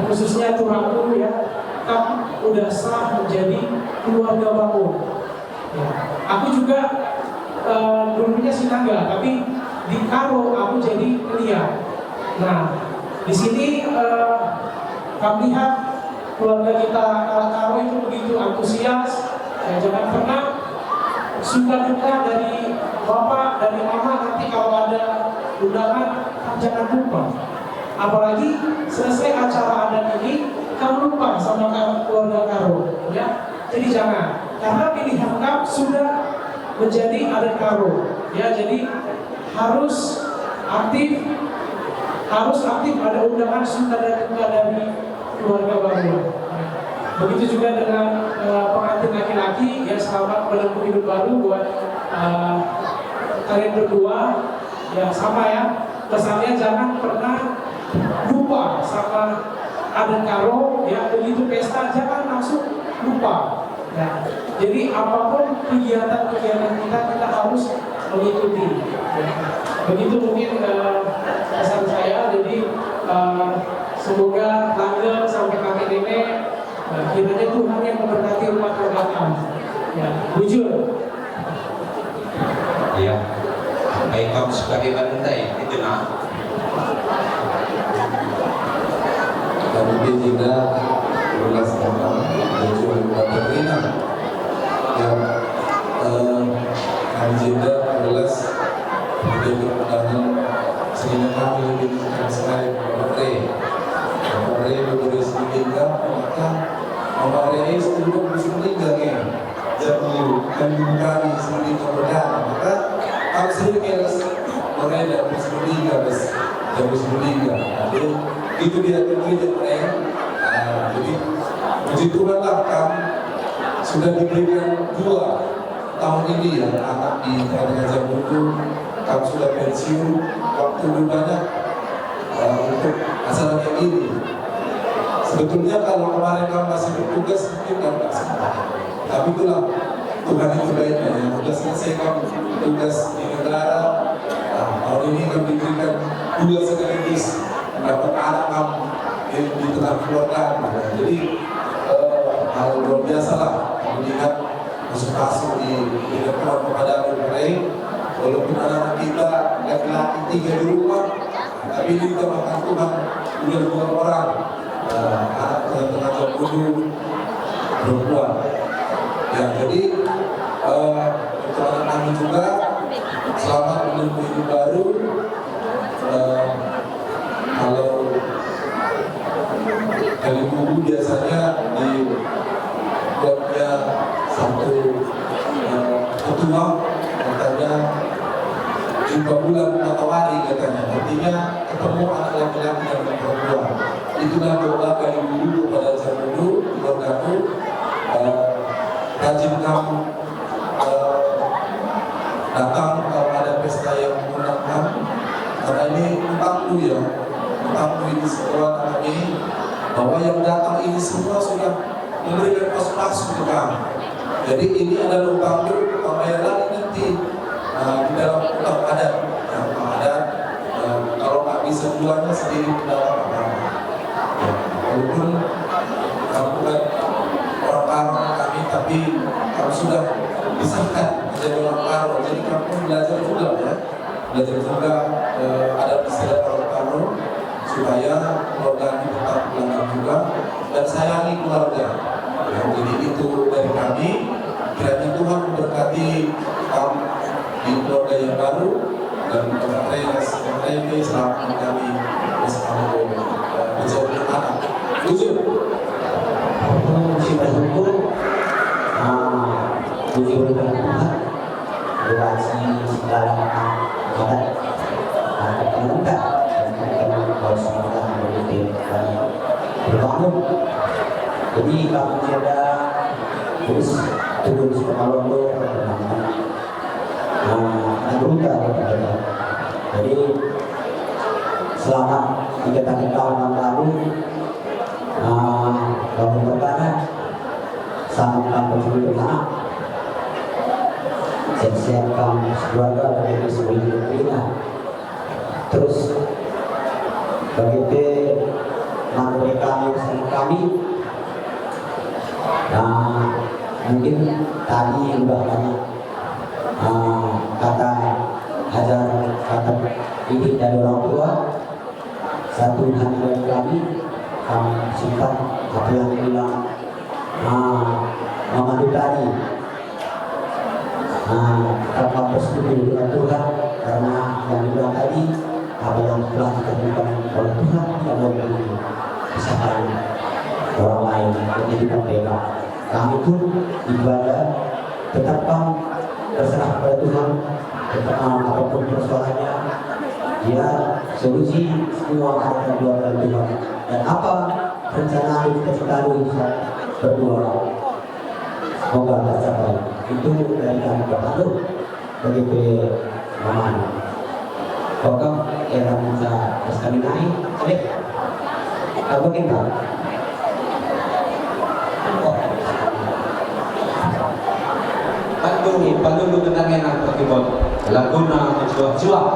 khususnya Turaku ya. Kamu udah sah menjadi keluarga bangun. Ya. Aku juga dulunya Sinangga, tapi di Karo aku jadi Lia. Nah, di sini kami lihat keluarga kita Karo itu begitu antusias. Jangan pernah suka duka dari bapak, dari mama, nanti kalau ada undangan jangan lupa. Apalagi selesai acara adat ini kamu lupa sama keluarga Karo, ya. Jadi jangan, karena pilihan kamu sudah menjadi adat Karo, ya. Jadi harus aktif ada undangan suka dan duka dari keluarga baru. Begitu juga dengan pengantin laki-laki, ya selamat menempuh hidup baru buat kalian berdua, ya sama ya. Pesannya jangan pernah lupa sama adat Karo, ya. Begitu pesta jangan langsung lupa. Ya. Jadi apapun kegiatan kita harus mengikuti. Ya. Begitu mungkin pesan saya. Jadi semoga langgeng sampai kakek nenek. Kiranya Tuhan yang memberkati rumah tangga kami. Ya, jujur. Iya. Baik kamu sebagai bantai itu nah. Kami tidak berulas tentang tujuan Katrina yang kami tidak berulas menjadi undangan sehingga kami lebih sekali Bapak berberi sedikit maka Bapak seluruh meninggalnya jadi kami kami sendiri kemudian maka kami sendiri harus mereka bersedia jadi itu dia terjadi jadi puji Tuhan lah kami sudah diberikan 2 tahun ini ya anak di Kabupaten Jambudu. Kami sudah pensiun waktu lebih banyak untuk acara ini. Sebetulnya kalau kemarin kami masih bertugas mungkin kami tidak sempat. Tapi itulah Tuhan itu baiknya ya. Sudah selesai kami tugas di negara. Tahun ini kami diberikan 2 sekaligus dapat anak kami di tengah keluarga. Jadi hal luar biasa lah melihat masuk di depan kepada orang walaupun anak kita laki-laki 3 di rumah, tapi ini kita makan Tuhan udah 2 orang anak tengah-tengah Jambudu perempuan. Ya jadi untuk anak kami juga selamat menempuh hidup baru. Kalau kali buku biasanya dibuatnya satu ketua katanya jumpa bulan matahari katanya, artinya ketemu anak laki-laki dan perempuan. Itulah doa kali dulu kepada Jambudu keluargaku, rajin kamu datang kalau ada pesta yang mengundang karena ini entahku ya, entahku ini sekolah kami bahwa yang datang ini semua sudah memberikan kos-pas untuk kami. Jadi ini adalah lubang pembayaran nanti di dalam utang adat. Utang adat kalau nggak bisa jualnya sendiri di dalam apa-apa. Walaupun kamu bukan orang Paro kami, tapi kamu sudah disahkan menjadi orang Paro. Jadi kamu belajar juga ya, belajar juga adat istiadat orang Paro supaya keluarga ini tetap langgeng juga dan sayangi keluarga. Jadi itu dari kami. Kiranya Tuhan memberkati kamu di keluarga yang baru dan mereka selamat kami bersama menjadi anak. Jujur. Puji bersyukur, puji bersyukur Tuhan, berasi segala adat, pemerintah dan kalau semuanya begitu berbangun. Jadi kami tiada terus Pemalondo berubah. Jadi selama 3 tahun yang lalu Kamu berkata sangat bersyukur anak siap-siapkan keluarga dari sebuah dunia. Terus begitu materi kami bersama kami, mungkin tadi sudah banyak kata ajar kata ini dari orang tua. Satu hal dari kami simpan apa yang bilang Mama tadi tanpa bersetuju dengan Tuhan, karena yang bilang tadi apa yang telah ditentukan oleh Tuhan tidak boleh disahkan orang lain menjadi berbeda. Kami pun ibadah tetapkan terserah kepada Tuhan, tetap apapun persoalannya dia solusi semua ada keluar dari Tuhan. Dan apa rencana kita selalu bisa berdoa semoga tercapai. Itu dari kami berdoa bagi Mama. Oke, era bisa sekali naik. Oke, apa kita? Pandu tenang enak terkibot. Laguna menjual-jual.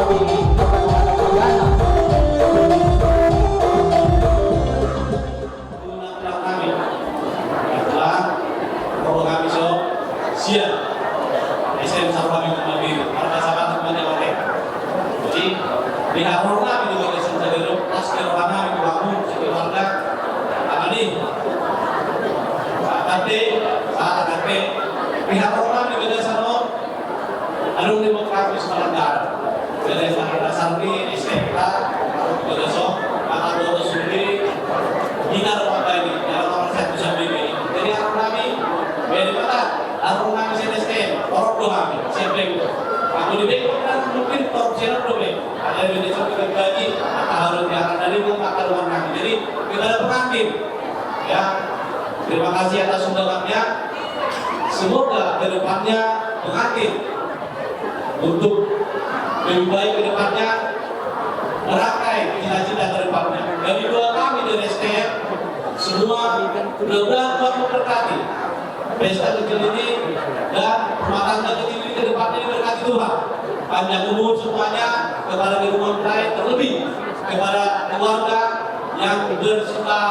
kami kepada perdana. Siap, SM sama kami kembali, para sahabat kembali oleh. Jadi pihak kami juga SM dari pas keluarga kami bangun keluarga apa nih? AKP, pihak kami juga sama alumni demokratis Malang. Dari Santri, SMK, juga so, kakak Bodo Sundri, hingga apa ini, yang nomor 1 sampai ini. Jadi kami dari mana? Aku kami SDM, orang dua kami, siapa itu? Aku di Bengkok kan mungkin top channel problem. Ada yang bisa kita bagi, harus diarahkan dari akar ruang kami. Jadi kita ada pengantin, ya. Terima kasih atas undangannya. Semoga kedepannya pengantin untuk lebih baik kedepannya merakai cita-cita kedepannya. Dari dua kami dari SDM, semua mudah-mudahan Tuhan memberkati. Pesta kecil ini dan rumah tangga kecil ini ke depannya diberkati Tuhan. Panjang umur semuanya kepada lingkungan lain, terlebih kepada keluarga yang bersuka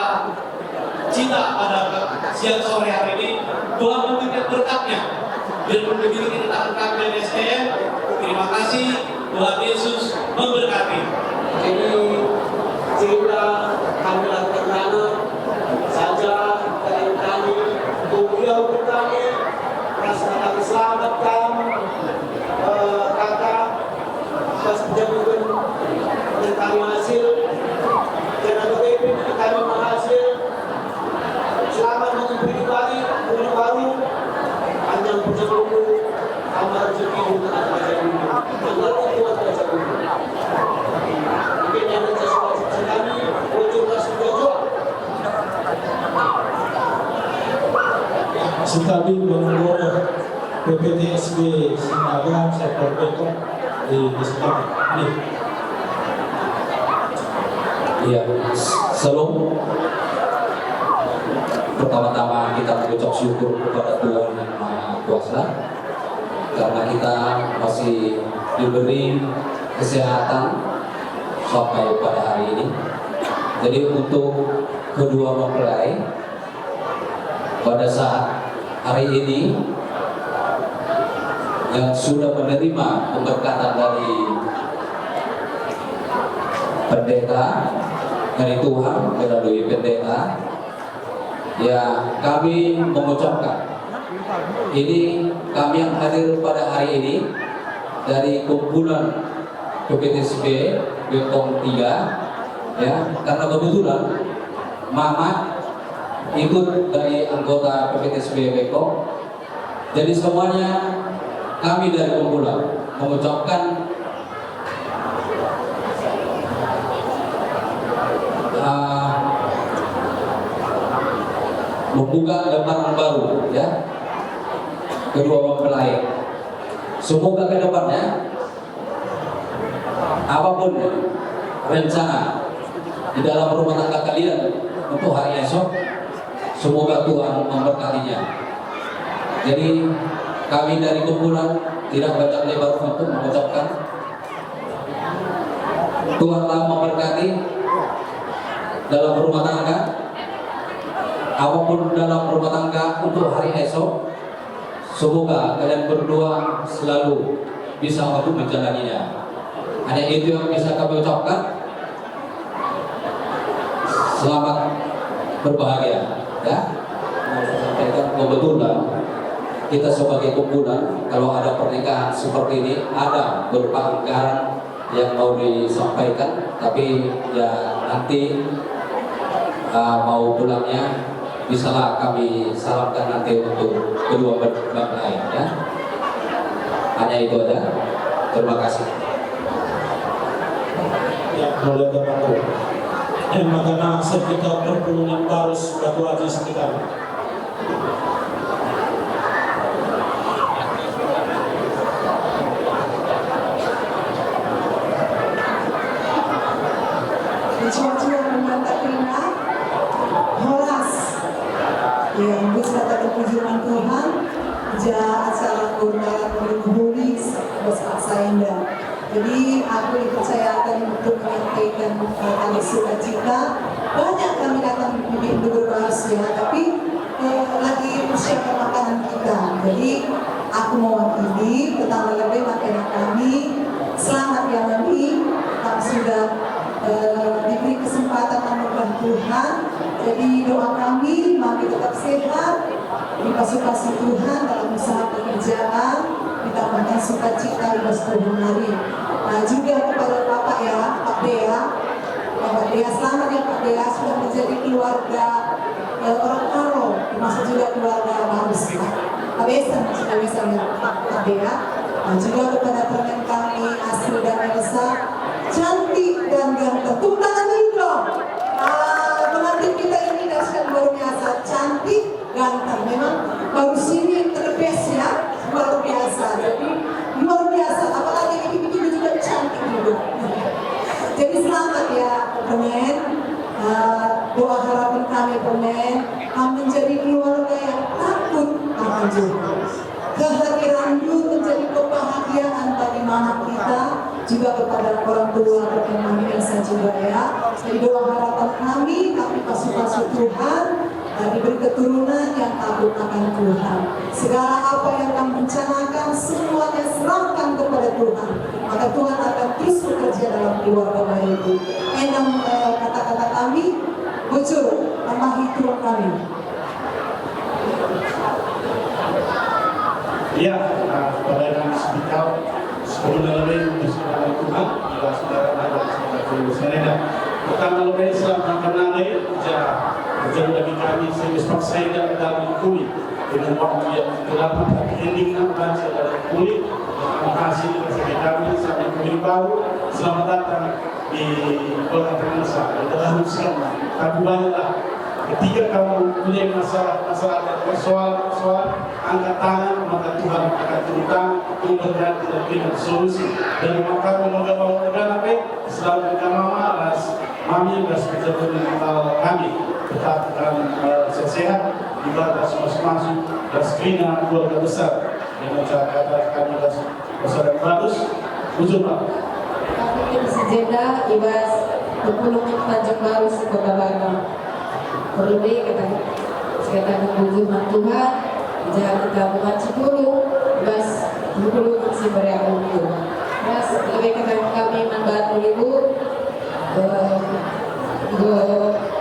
cita pada siang sore hari ini. Tuhan memberikan berkatnya. Dan begini kita akan kami dari SDM. Terima kasih, Tuhan Yesus memberkati. Jadi cerita kami lakukan saja dari kami. Beliau bertanya, rasa kami selamatkan kakak pas jabatan dan kami hasil dan BPP kami menghasil selamat menghubungi kembali umur baru panjang perjalanan kamar rezeki untuk anak dulu mengerti Tuhan baca dulu mungkin yang menjadi kami ujunglah setuju. Sekali menunggu PPTSB Sinaga sektor Bengkok di sekitar ini. Iya, shalom. Pertama-tama kita mengucap syukur kepada Tuhan Yang Maha Kuasa karena kita masih diberi kesehatan sampai pada hari ini. Jadi untuk kedua mempelai pada saat hari ini yang sudah menerima pemberkatan dari pendeta dari Tuhan melalui pendeta, ya kami mengucapkan ini kami yang hadir pada hari ini dari kumpulan PPTSB Bengkok 3, ya karena kebetulan Mamat ikut dari anggota PPTSB Bengkok. Jadi semuanya kami dari kumpulan mengucapkan membuka lembaran baru, ya kedua mempelai. Semoga ke depannya apapun rencana di dalam rumah tangga kalian untuk hari esok, semoga Tuhan memberkatinya. Jadi kami dari kumpulan tidak banyak lebar untuk mengucapkan Tuhanlah memberkati dalam rumah tangga, apapun dalam rumah tangga untuk hari esok. Semoga kalian berdua selalu bisa mampu menjalaninya. Hanya itu yang bisa kami ucapkan. Selamat berbahagia, ya. Saya sampaikan kebetulan kita sebagai kumpulan kalau ada pernikahan seperti ini ada beberapa anggaran yang mau disampaikan, tapi ya nanti mau pulangnya bisalah kami salamkan nanti untuk kedua mempelai, ya. Hanya itu aja. Terima kasih. Ya, mulai terbantu. Magana sekitar 26 barus batu aji sekitar. Cuma-cuma menyatakan horas yang bisa terpujian Tuhan ja acara kundaran menulis bersama saya Jadi aku dipercayakan untuk menyampaikan tali sukacita. Banyak kami datang di berbahagia, tapi lagi persiapan makanan kita. Jadi aku mewakili petang lebih makanan kami. Selamat ya Nabi, kami sudah diberi kesempatan anugerah Tuhan. Jadi doa kami, mari tetap sehat, dipasukan Tuhan dalam usaha pekerjaan, ditambahkan sukacita di Tuhan hari. Nah, juga kepada Bapak ya, Pak Dea, Bapak Dea, selamat ya Pak Dea, sudah menjadi keluarga orang Karo, termasuk juga keluarga Bagus. Pak Besan, sudah bisa ya Pak Dea. Nah, juga kepada teman kami Asri dan Elsa, cantik dan ganteng. Tepuk tangan dulu dong. Pengantin kita ini dasar luar biasa, cantik, ganteng. Memang baru sini terbes ya, luar biasa. Jadi luar biasa, apalagi ini juga cantik juga. Jadi selamat ya pemain. Doa harapan kami pemain, kami menjadi keluarga yang takut akan Tuhan. Kehadiran Tuhan menjadi kebahagiaan bagi mama kita, juga kepada orang tua dan Mami Elsa juga ya. Jadi doa harapan kami pasukan Tuhan, diberi keturunan yang takut akan Tuhan. Segala apa yang kami rencanakan semuanya serahkan kepada Tuhan. Maka Tuhan akan terus bekerja dalam keluarga baru itu. Enam kata-kata kami, bocor, tambahi Tuhan kami. Ya, pada yang sedikit sebelum lebih bersama Tuhan, adalah saudara dan saudara saudara. Pertama lebih selama mengenai jauh dari kami sebesar saya dalam kulit dengan waktu yang terdapat ending nampak saudara kulit. Terima kasih kepada kami sampai kulit baru. Selamat datang di Kota Terengsa. Adalah usia, tapi banyaklah. Ketika kamu punya masalah soal angkat tangan, maka Tuhan akan turun tangan untuk berganti dan berikan solusi. Dan maka memoga bahwa negara selalu dengan mama, mami, dan sepenuhnya kami tetap sehat, ibadah masing-masing, dan sekiranya keluarga besar. Dengan kata kami besar dan bagus, ujung Pak. Kami sejenak ibas berpulungan Tanjung Baru Kota Batam. Terlebih kita mengunjungi Tuhan, jangan kita membaca dulu, bas dulu si beriakan itu. Bas lebih kami membantu ibu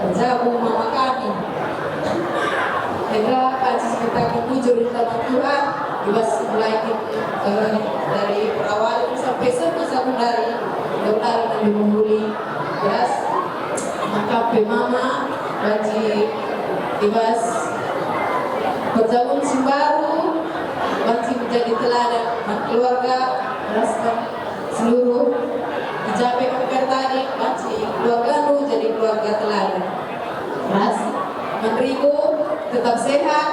berjamu mama kami. Hingga pas kita mengunjungi Tuhan, bas mulai dari awal sampai sekundari, dokter Nabi Mumbuli, bas maka mama bagi ibas berjalan baru masih menjadi teladan keluarga rasakan seluruh dicapai kepada tadi masih keluarga lu jadi keluarga teladan ras menteriku tetap sehat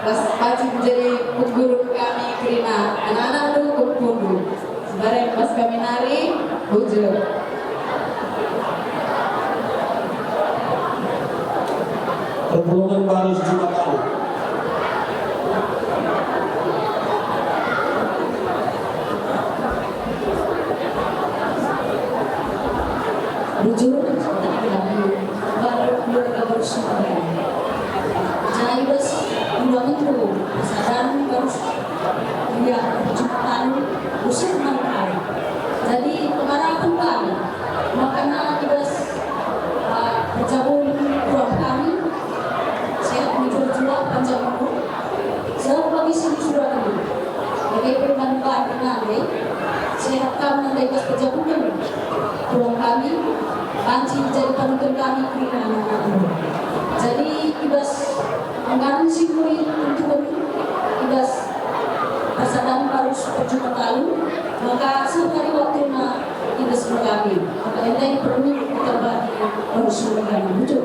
ras masih menjadi guru kami kerina anak-anak lu kumpul sebarang pas kami nari bujur. Perpulungan baru sejumlah tahun. Bujur, baru keluarga bersama. Jadi bos, udah itu, saran harus dia kecepatan usir mereka. Jadi kemarin kembali, makanya bos berjabung ruang kami. Menjual panjang umur, saya bagi sini sudah dulu. Bagi perbankan nanti, sehat kami nanti pas perjalanan. Ruang kami, panci jadi penuntun kami kerana anak-anak. Jadi ibas anggaran simuli untuk ibas persadaran baru perjumpaan lalu, maka sekali waktu ibas kami. Maka ini perlu kita bagi harus mengenai wujud.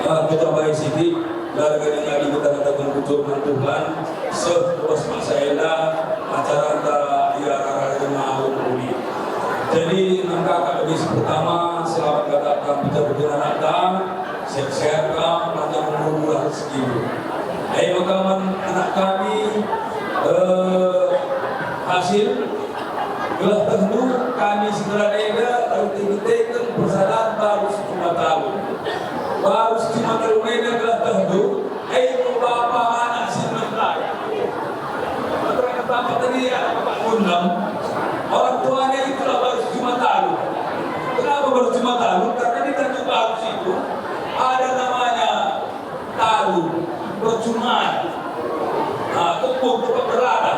Kita baik sini dari hari kita ada mengucapkan Tuhan seterus masa elah acara dia arah mau pulih. Jadi angka habis pertama selamat datang kita berjalan datang sehat-sehat panjang umur rezeki. Ayo kawan anak kami hasil Gelah tentu kami segera nega arti-arti persalahan baru cuma tahu. Baru cuma tahu nega gelah tentu. Bapak anak si mereka. Mereka bapak tadi Pak Undang. Orang tuanya itulah baru cuma tahu. Kenapa baru cuma tahu? Karena di Tanjung Bagus itu ada namanya tahu percumaan. Kebun tempat berada.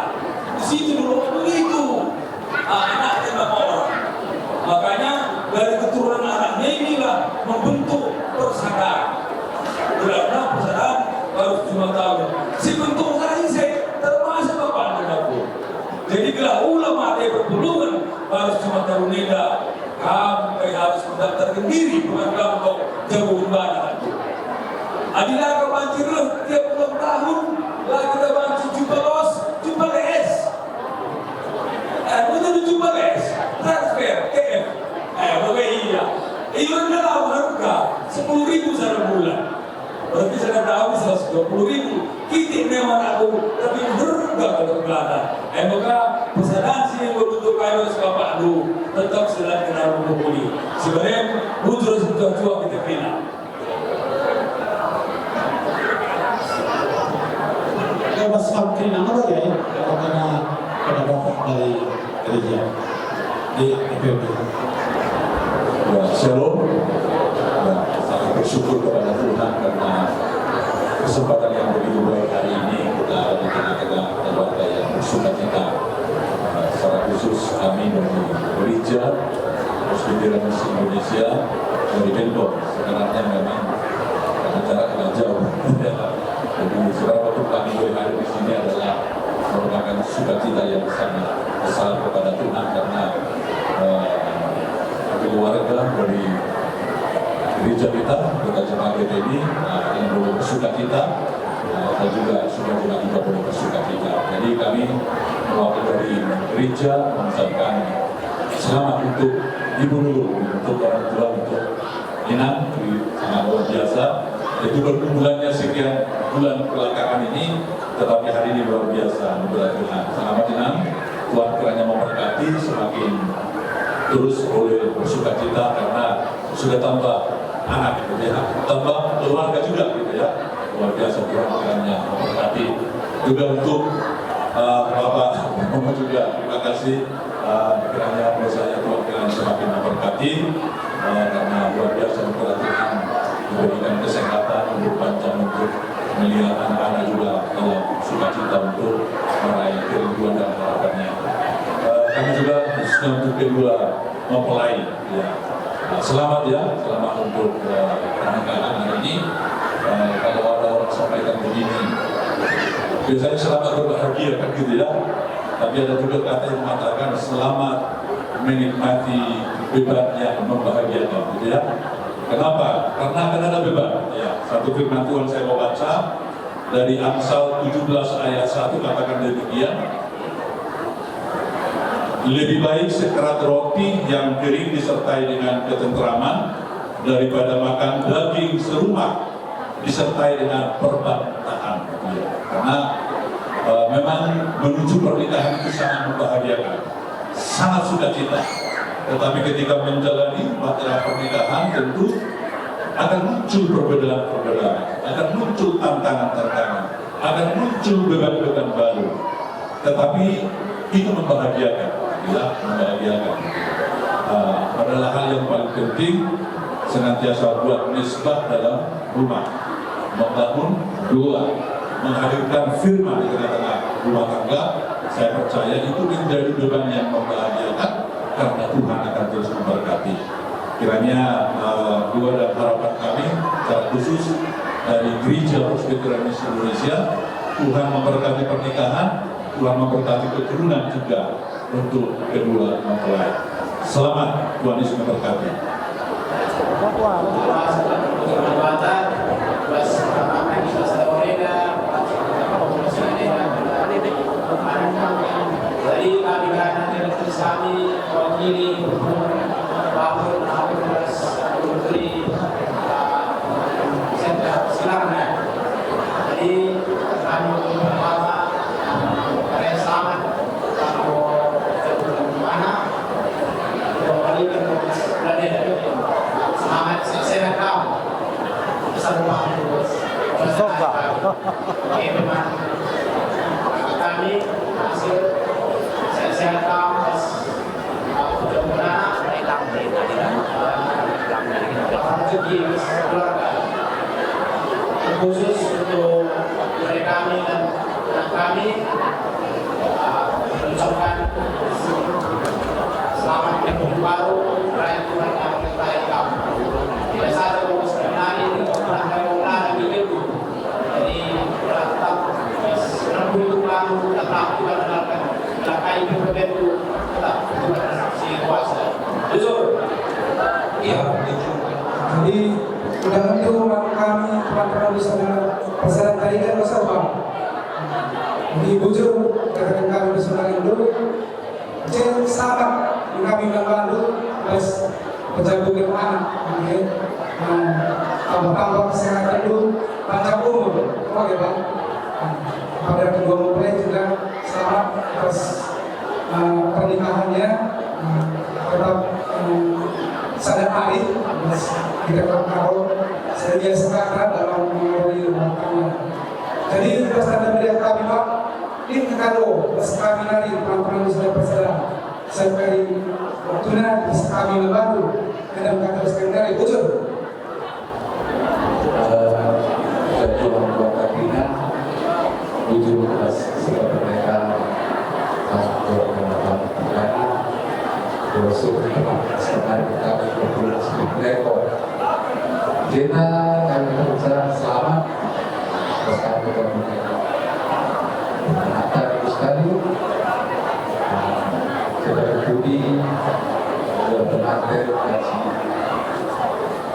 Di situ dulu begitu. Anaknya sama orang. Makanya dari keturunan anaknya inilah membentuk persaudaraan. Karena persaudaraan baru cuma tahu. Si bentuk saya termasuk bapak anakku. Jadi bila ulama ada perpuluhan baru cuma tahu neda. Kamu harus mendaftarkan diri bukan kamu kau jauh mana. Adilah kau banjir tiap ulang tahun lah kita bantu jumpa los, jumpa les. Betul jumpa les, transfer, TF. Iya. Iuran dalam harga 10.000 satu bulan. Berarti saya tahu 120.000. Kita memang aku tapi harga kalau belanda. Maka persaudaraan sini berbentuk kayu sebapak lu tetap sedang kenal menghubungi. Sebenarnya butuh sesuatu kita kena. Mas Fantri nama ya, karena ada bapak dari gereja di IPB. Ya, shalom. Sangat bersyukur kepada Tuhan karena kesempatan yang begitu baik hari ini kita ada di tengah-tengah keluarga yang bersukacita. Secara khusus kami dari gereja Presbyterian Indonesia dari Bentong. Sebenarnya memang acara agak jauh. Jadi saudara waktu kami boleh hadir di sini adalah merupakan sukacita yang sangat besar kepada Tuhan karena keluarga dari gereja kita jemaat GPI yang boleh bersukacita dan juga saudara kita boleh bersukacita. Jadi kami mewakili dari gereja mengucapkan selamat untuk ibu dulu, untuk orang tua, untuk Inang, sangat luar biasa. Itu berkumpulannya sekian bulan belakangan ini, tetapi hari ini luar biasa menurut Tuhan. Selamat Inang, Tuhan kiranya memberkati semakin terus boleh bersukacita karena sudah tambah anak gitu ya, tambah keluarga juga gitu ya. Luar biasa Tuhan kiranya memberkati. Juga untuk Bapak Mama juga terima kasih kiranya menurut saya Tuhan kiranya semakin memberkati karena luar biasa menurut Tuhan diberikan kesehatan untuk panjang untuk melihat anak-anak juga dalam sukacita untuk meraih kerinduan dan harapannya. Kami juga khususnya untuk kedua mempelai ya. Selamat ya, selamat untuk pernikahan hari ini. Kalau ada orang sampaikan begini, biasanya selamat berbahagia kan gitu ya. Tapi ada juga kata yang mengatakan selamat menikmati beban yang membahagiakan gitu ya. Kenapa? Karena akan ada beban. Ya, satu firman Tuhan saya mau baca dari Amsal 17 ayat 1 katakan demikian. Lebih baik sekerat roti yang kering disertai dengan ketentraman daripada makan daging serumah disertai dengan perbantahan. Ya, karena memang menuju pernikahan itu sangat membahagiakan, sangat sukacita. Tetapi ketika menjalani bahtera pernikahan tentu akan muncul perbedaan-perbedaan, akan muncul tantangan-tantangan, akan muncul beban-beban baru. Tetapi itu membahagiakan, ya, membahagiakan. Adalah hal yang paling penting senantiasa buat nisbah dalam rumah, membangun doa, menghadirkan firman di tengah-tengah rumah tangga. Saya percaya itu menjadi beban yang membahagiakan. Karena Tuhan akan terus memberkati. Kiranya doa dan harapan kami secara khusus dari Gereja Presbyterian Indonesia, Tuhan memberkati pernikahan, Tuhan memberkati keturunan juga untuk kedua mempelai. Selamat, Tuhan Yesus memberkati. Jadi kami nanti kami mewakili Bapak Hafiz Menteri silakan ya. Jadi kami pertama selamat kalau mana Ini memang kami hasil sehat kampus mudah-mudahan rezeki keluarga khusus untuk dari kami dan kami mengucapkan selamat tahun baru raya Tuhan raya kamu. Tidak saja untuk sebenarnya ini orang begitu. Jadi tetap menunggu kamu tetap Tuhan mengenalkan melakai itu tetap Tuhan si kuasa. Jujur. Iya. Jadi sudah tentu kami teman-teman di sana pesanan tadi kan besar bang. Jadi bujur katakan kami di sana dulu. Jadi sahabat kami membantu plus penjaga anak, tambah-tambah kesehatan dulu, panjang umur, oke bang. Pada kedua mempelai juga selamat atas pernikahannya, tetap sadar hari, kita kalau sedia sekarang dalam mengalami rumah tangga. Jadi pesan dari kami bang, ini kado pesan kami dari teman-teman sudah bersaudara. Sampai waktunya bisa kami membantu dalam kata sekali bujur. Tuhan buat kakinya bujur atas segala mereka karena bersuh sekarang kita berpulang rekor. Jena kami berusaha selamat bersama mereka. Ternyata sekali. Budi berpengaruh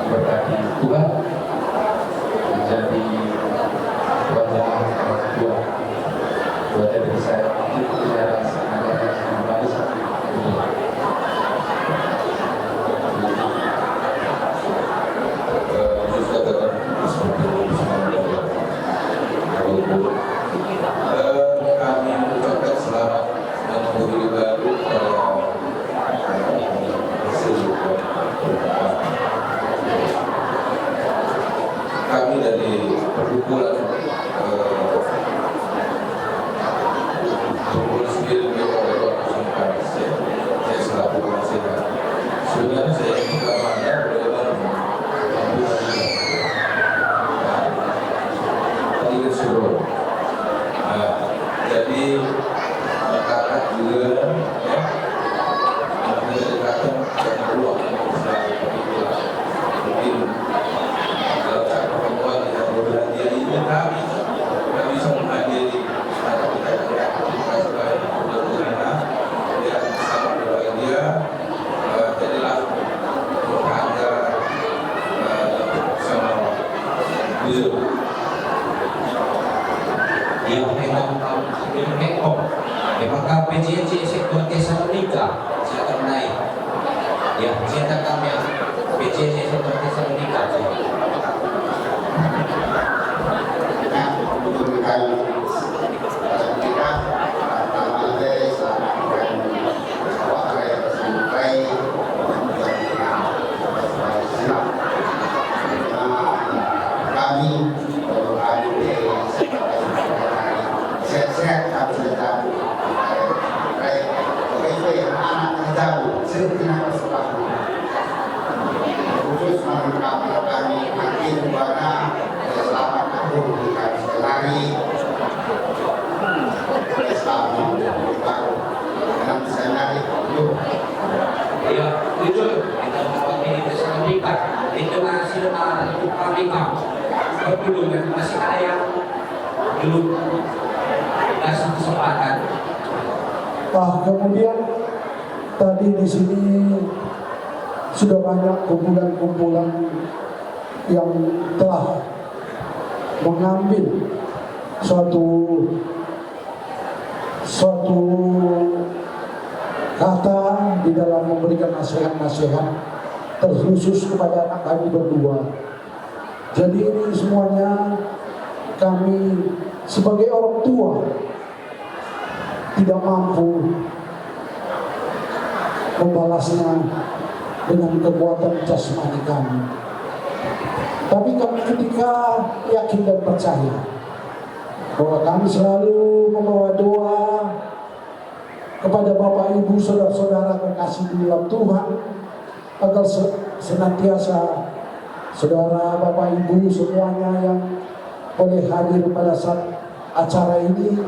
berkati Tuhan menjadi wajah orang tua dari saya itu bicara sangat bagus. Kami mengucapkan selamat dan pemilu baru kami dari perkumpulan sendiri saya selaku penasehat. Sebenarnya saya ini kamarnya tadi suruh. Jadi karena juga ya dekatkan dengan ruang mungkin kalau tak perempuan yang berhadiah ini kami bisa menghadiri ada kita sebagai mudah-mudahan dia sama berbahagia jadilah berharga sama Yusuf yang maka PJJ sektor Tesalonika silakan naik ya cetak kami PJJ sektor Tesalonika masih ada yang belum kasih kesempatan. Kemudian tadi di sini sudah banyak kumpulan-kumpulan yang telah mengambil suatu kata di dalam memberikan nasihat-nasihat terkhusus kepada anak kami berdua. Jadi ini semuanya kami sebagai orang tua tidak mampu membalasnya dengan kekuatan jasmani kami. Tapi kami ketika yakin dan percaya bahwa kami selalu membawa doa kepada Bapak Ibu saudara-saudara kekasih di dalam Tuhan agar senantiasa saudara Bapak Ibu semuanya yang boleh hadir pada saat acara ini,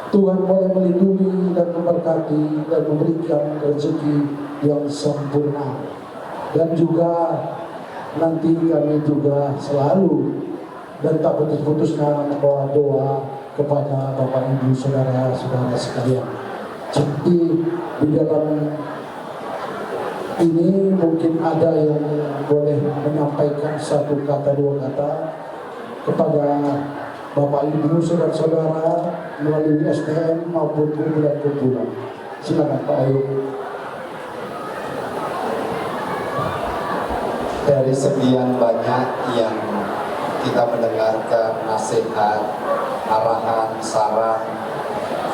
Tuhan boleh melindungi dan memberkati dan memberikan rezeki yang sempurna. Dan juga nanti kami juga selalu dan tak putus-putusnya membawa doa kepada Bapak Ibu saudara-saudara sekalian. Jadi di dalam ini mungkin ada yang boleh menyampaikan satu kata dua kata kepada Bapak Ibu saudara-saudara melalui SDM maupun kumpulan-kumpulan. Silakan Pak Ayu. Dari sekian banyak yang kita mendengarkan nasihat, arahan, saran,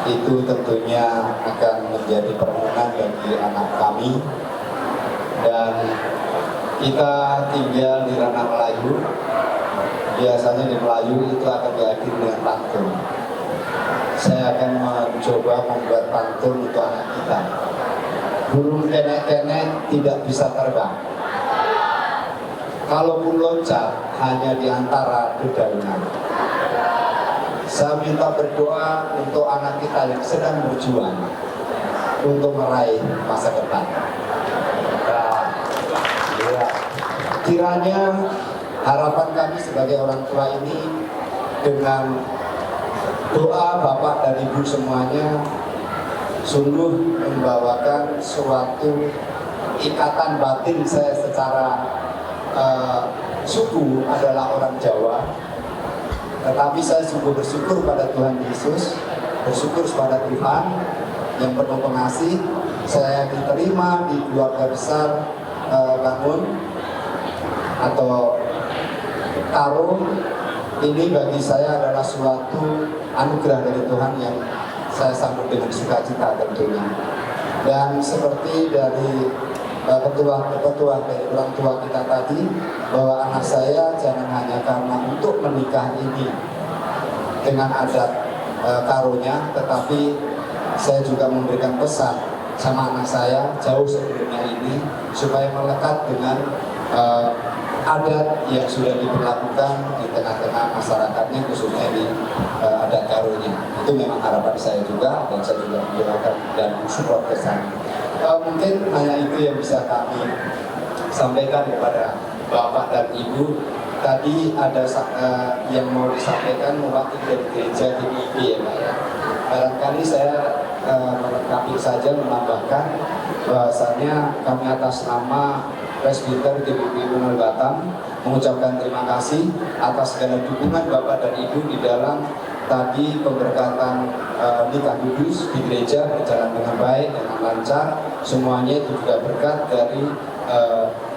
itu tentunya akan menjadi perenungan bagi anak kami. Dan kita tinggal di ranah Melayu. Biasanya di Melayu itu akan diakhiri dengan pantun. Saya akan mencoba membuat pantun untuk anak kita. Burung kenek-kenek tidak bisa terbang. Kalaupun loncat hanya di antara dedaunan. Saya minta berdoa untuk anak kita yang sedang berjuang untuk meraih masa depan. Kiranya harapan kami sebagai orang tua ini dengan doa Bapak dan Ibu semuanya sungguh membawakan suatu ikatan batin. Saya secara suku adalah orang Jawa, tetapi saya sungguh bersyukur pada Tuhan Yesus, bersyukur kepada Tuhan yang penuh pengasih. Saya diterima di keluarga besar Bangun atau Karo. Ini bagi saya adalah suatu anugerah dari Tuhan yang saya sambut dengan sukacita tentunya. Dan seperti dari petua dari orang tua kita tadi, bahwa anak saya jangan hanya karena untuk menikah ini dengan adat karunya, tetapi saya juga memberikan pesan sama anak saya jauh sebelumnya ini supaya melekat dengan adat yang sudah diberlakukan di tengah-tengah masyarakatnya, khususnya di adat karunya. Itu memang harapan saya juga, dan saya juga mendoakan dan support ke sana. Mungkin hanya itu yang bisa kami sampaikan kepada Bapak dan Ibu. Tadi ada yang mau disampaikan mewakili dari gereja GPIB ya Pak ya. Barangkali saya melengkapi saja, menambahkan bahwasanya kami atas nama Presbiter GPIB Bunul Batam mengucapkan terima kasih atas segala dukungan Bapak dan Ibu di dalam tadi pemberkatan nikah kudus di gereja berjalan dengan baik, dengan lancar. Semuanya itu juga berkat dari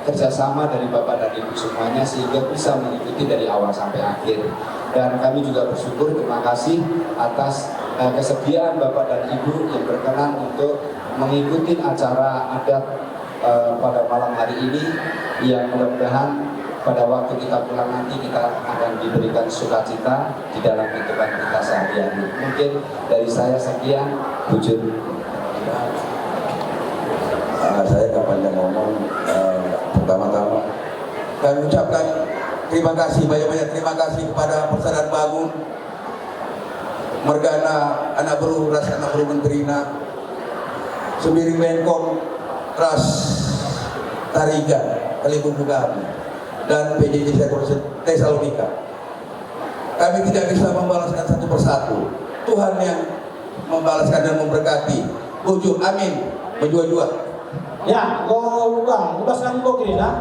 kerjasama dari Bapak dan Ibu semuanya, sehingga bisa mengikuti dari awal sampai akhir. Dan kami juga bersyukur, terima kasih atas kesediaan Bapak dan Ibu yang berkenan untuk mengikuti acara adat pada malam hari ini, yang mudah-mudahan pada waktu kita pulang nanti kita akan diberikan sukacita di dalam kehidupan kita sehari-hari. Mungkin dari saya sekian, bujur. Saya tak panjang ngomong. Pertama-tama kami ucapkan terima kasih, banyak-banyak terima kasih kepada Persaudaraan Bangun, Mergana, Anak Beru, Ras Anak Beru Menterina, Sembiring Menkom, Ras Tariga, Kalibumbugan, dan PJJ Tesalonika. Kami tidak bisa membalaskan satu persatu. Tuhan yang membalaskan dan memberkati. Bujur, amin. Berjua-jua. Ya, go bang, bebaskan go kiri dah.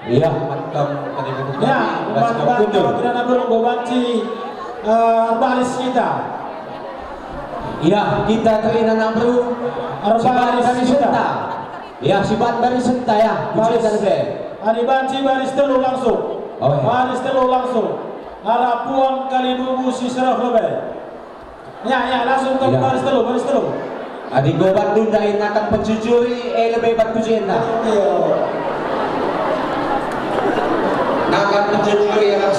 Iya, mantap pendidikan. Ya, umat bebanci baris kita. Iya, kita kainan bro. Baris kita. Ya, sibat baris kita ya. Baris. Hari banci baris telu langsung. Oh, ya. Baris telu langsung. Harapuan kali bubu si serah lebih. Ya, langsung ke Ya. baris telu. Adi gobat dun dahil nakan pagjujuri lebih bat kujen na. Nakan pagjujuri yang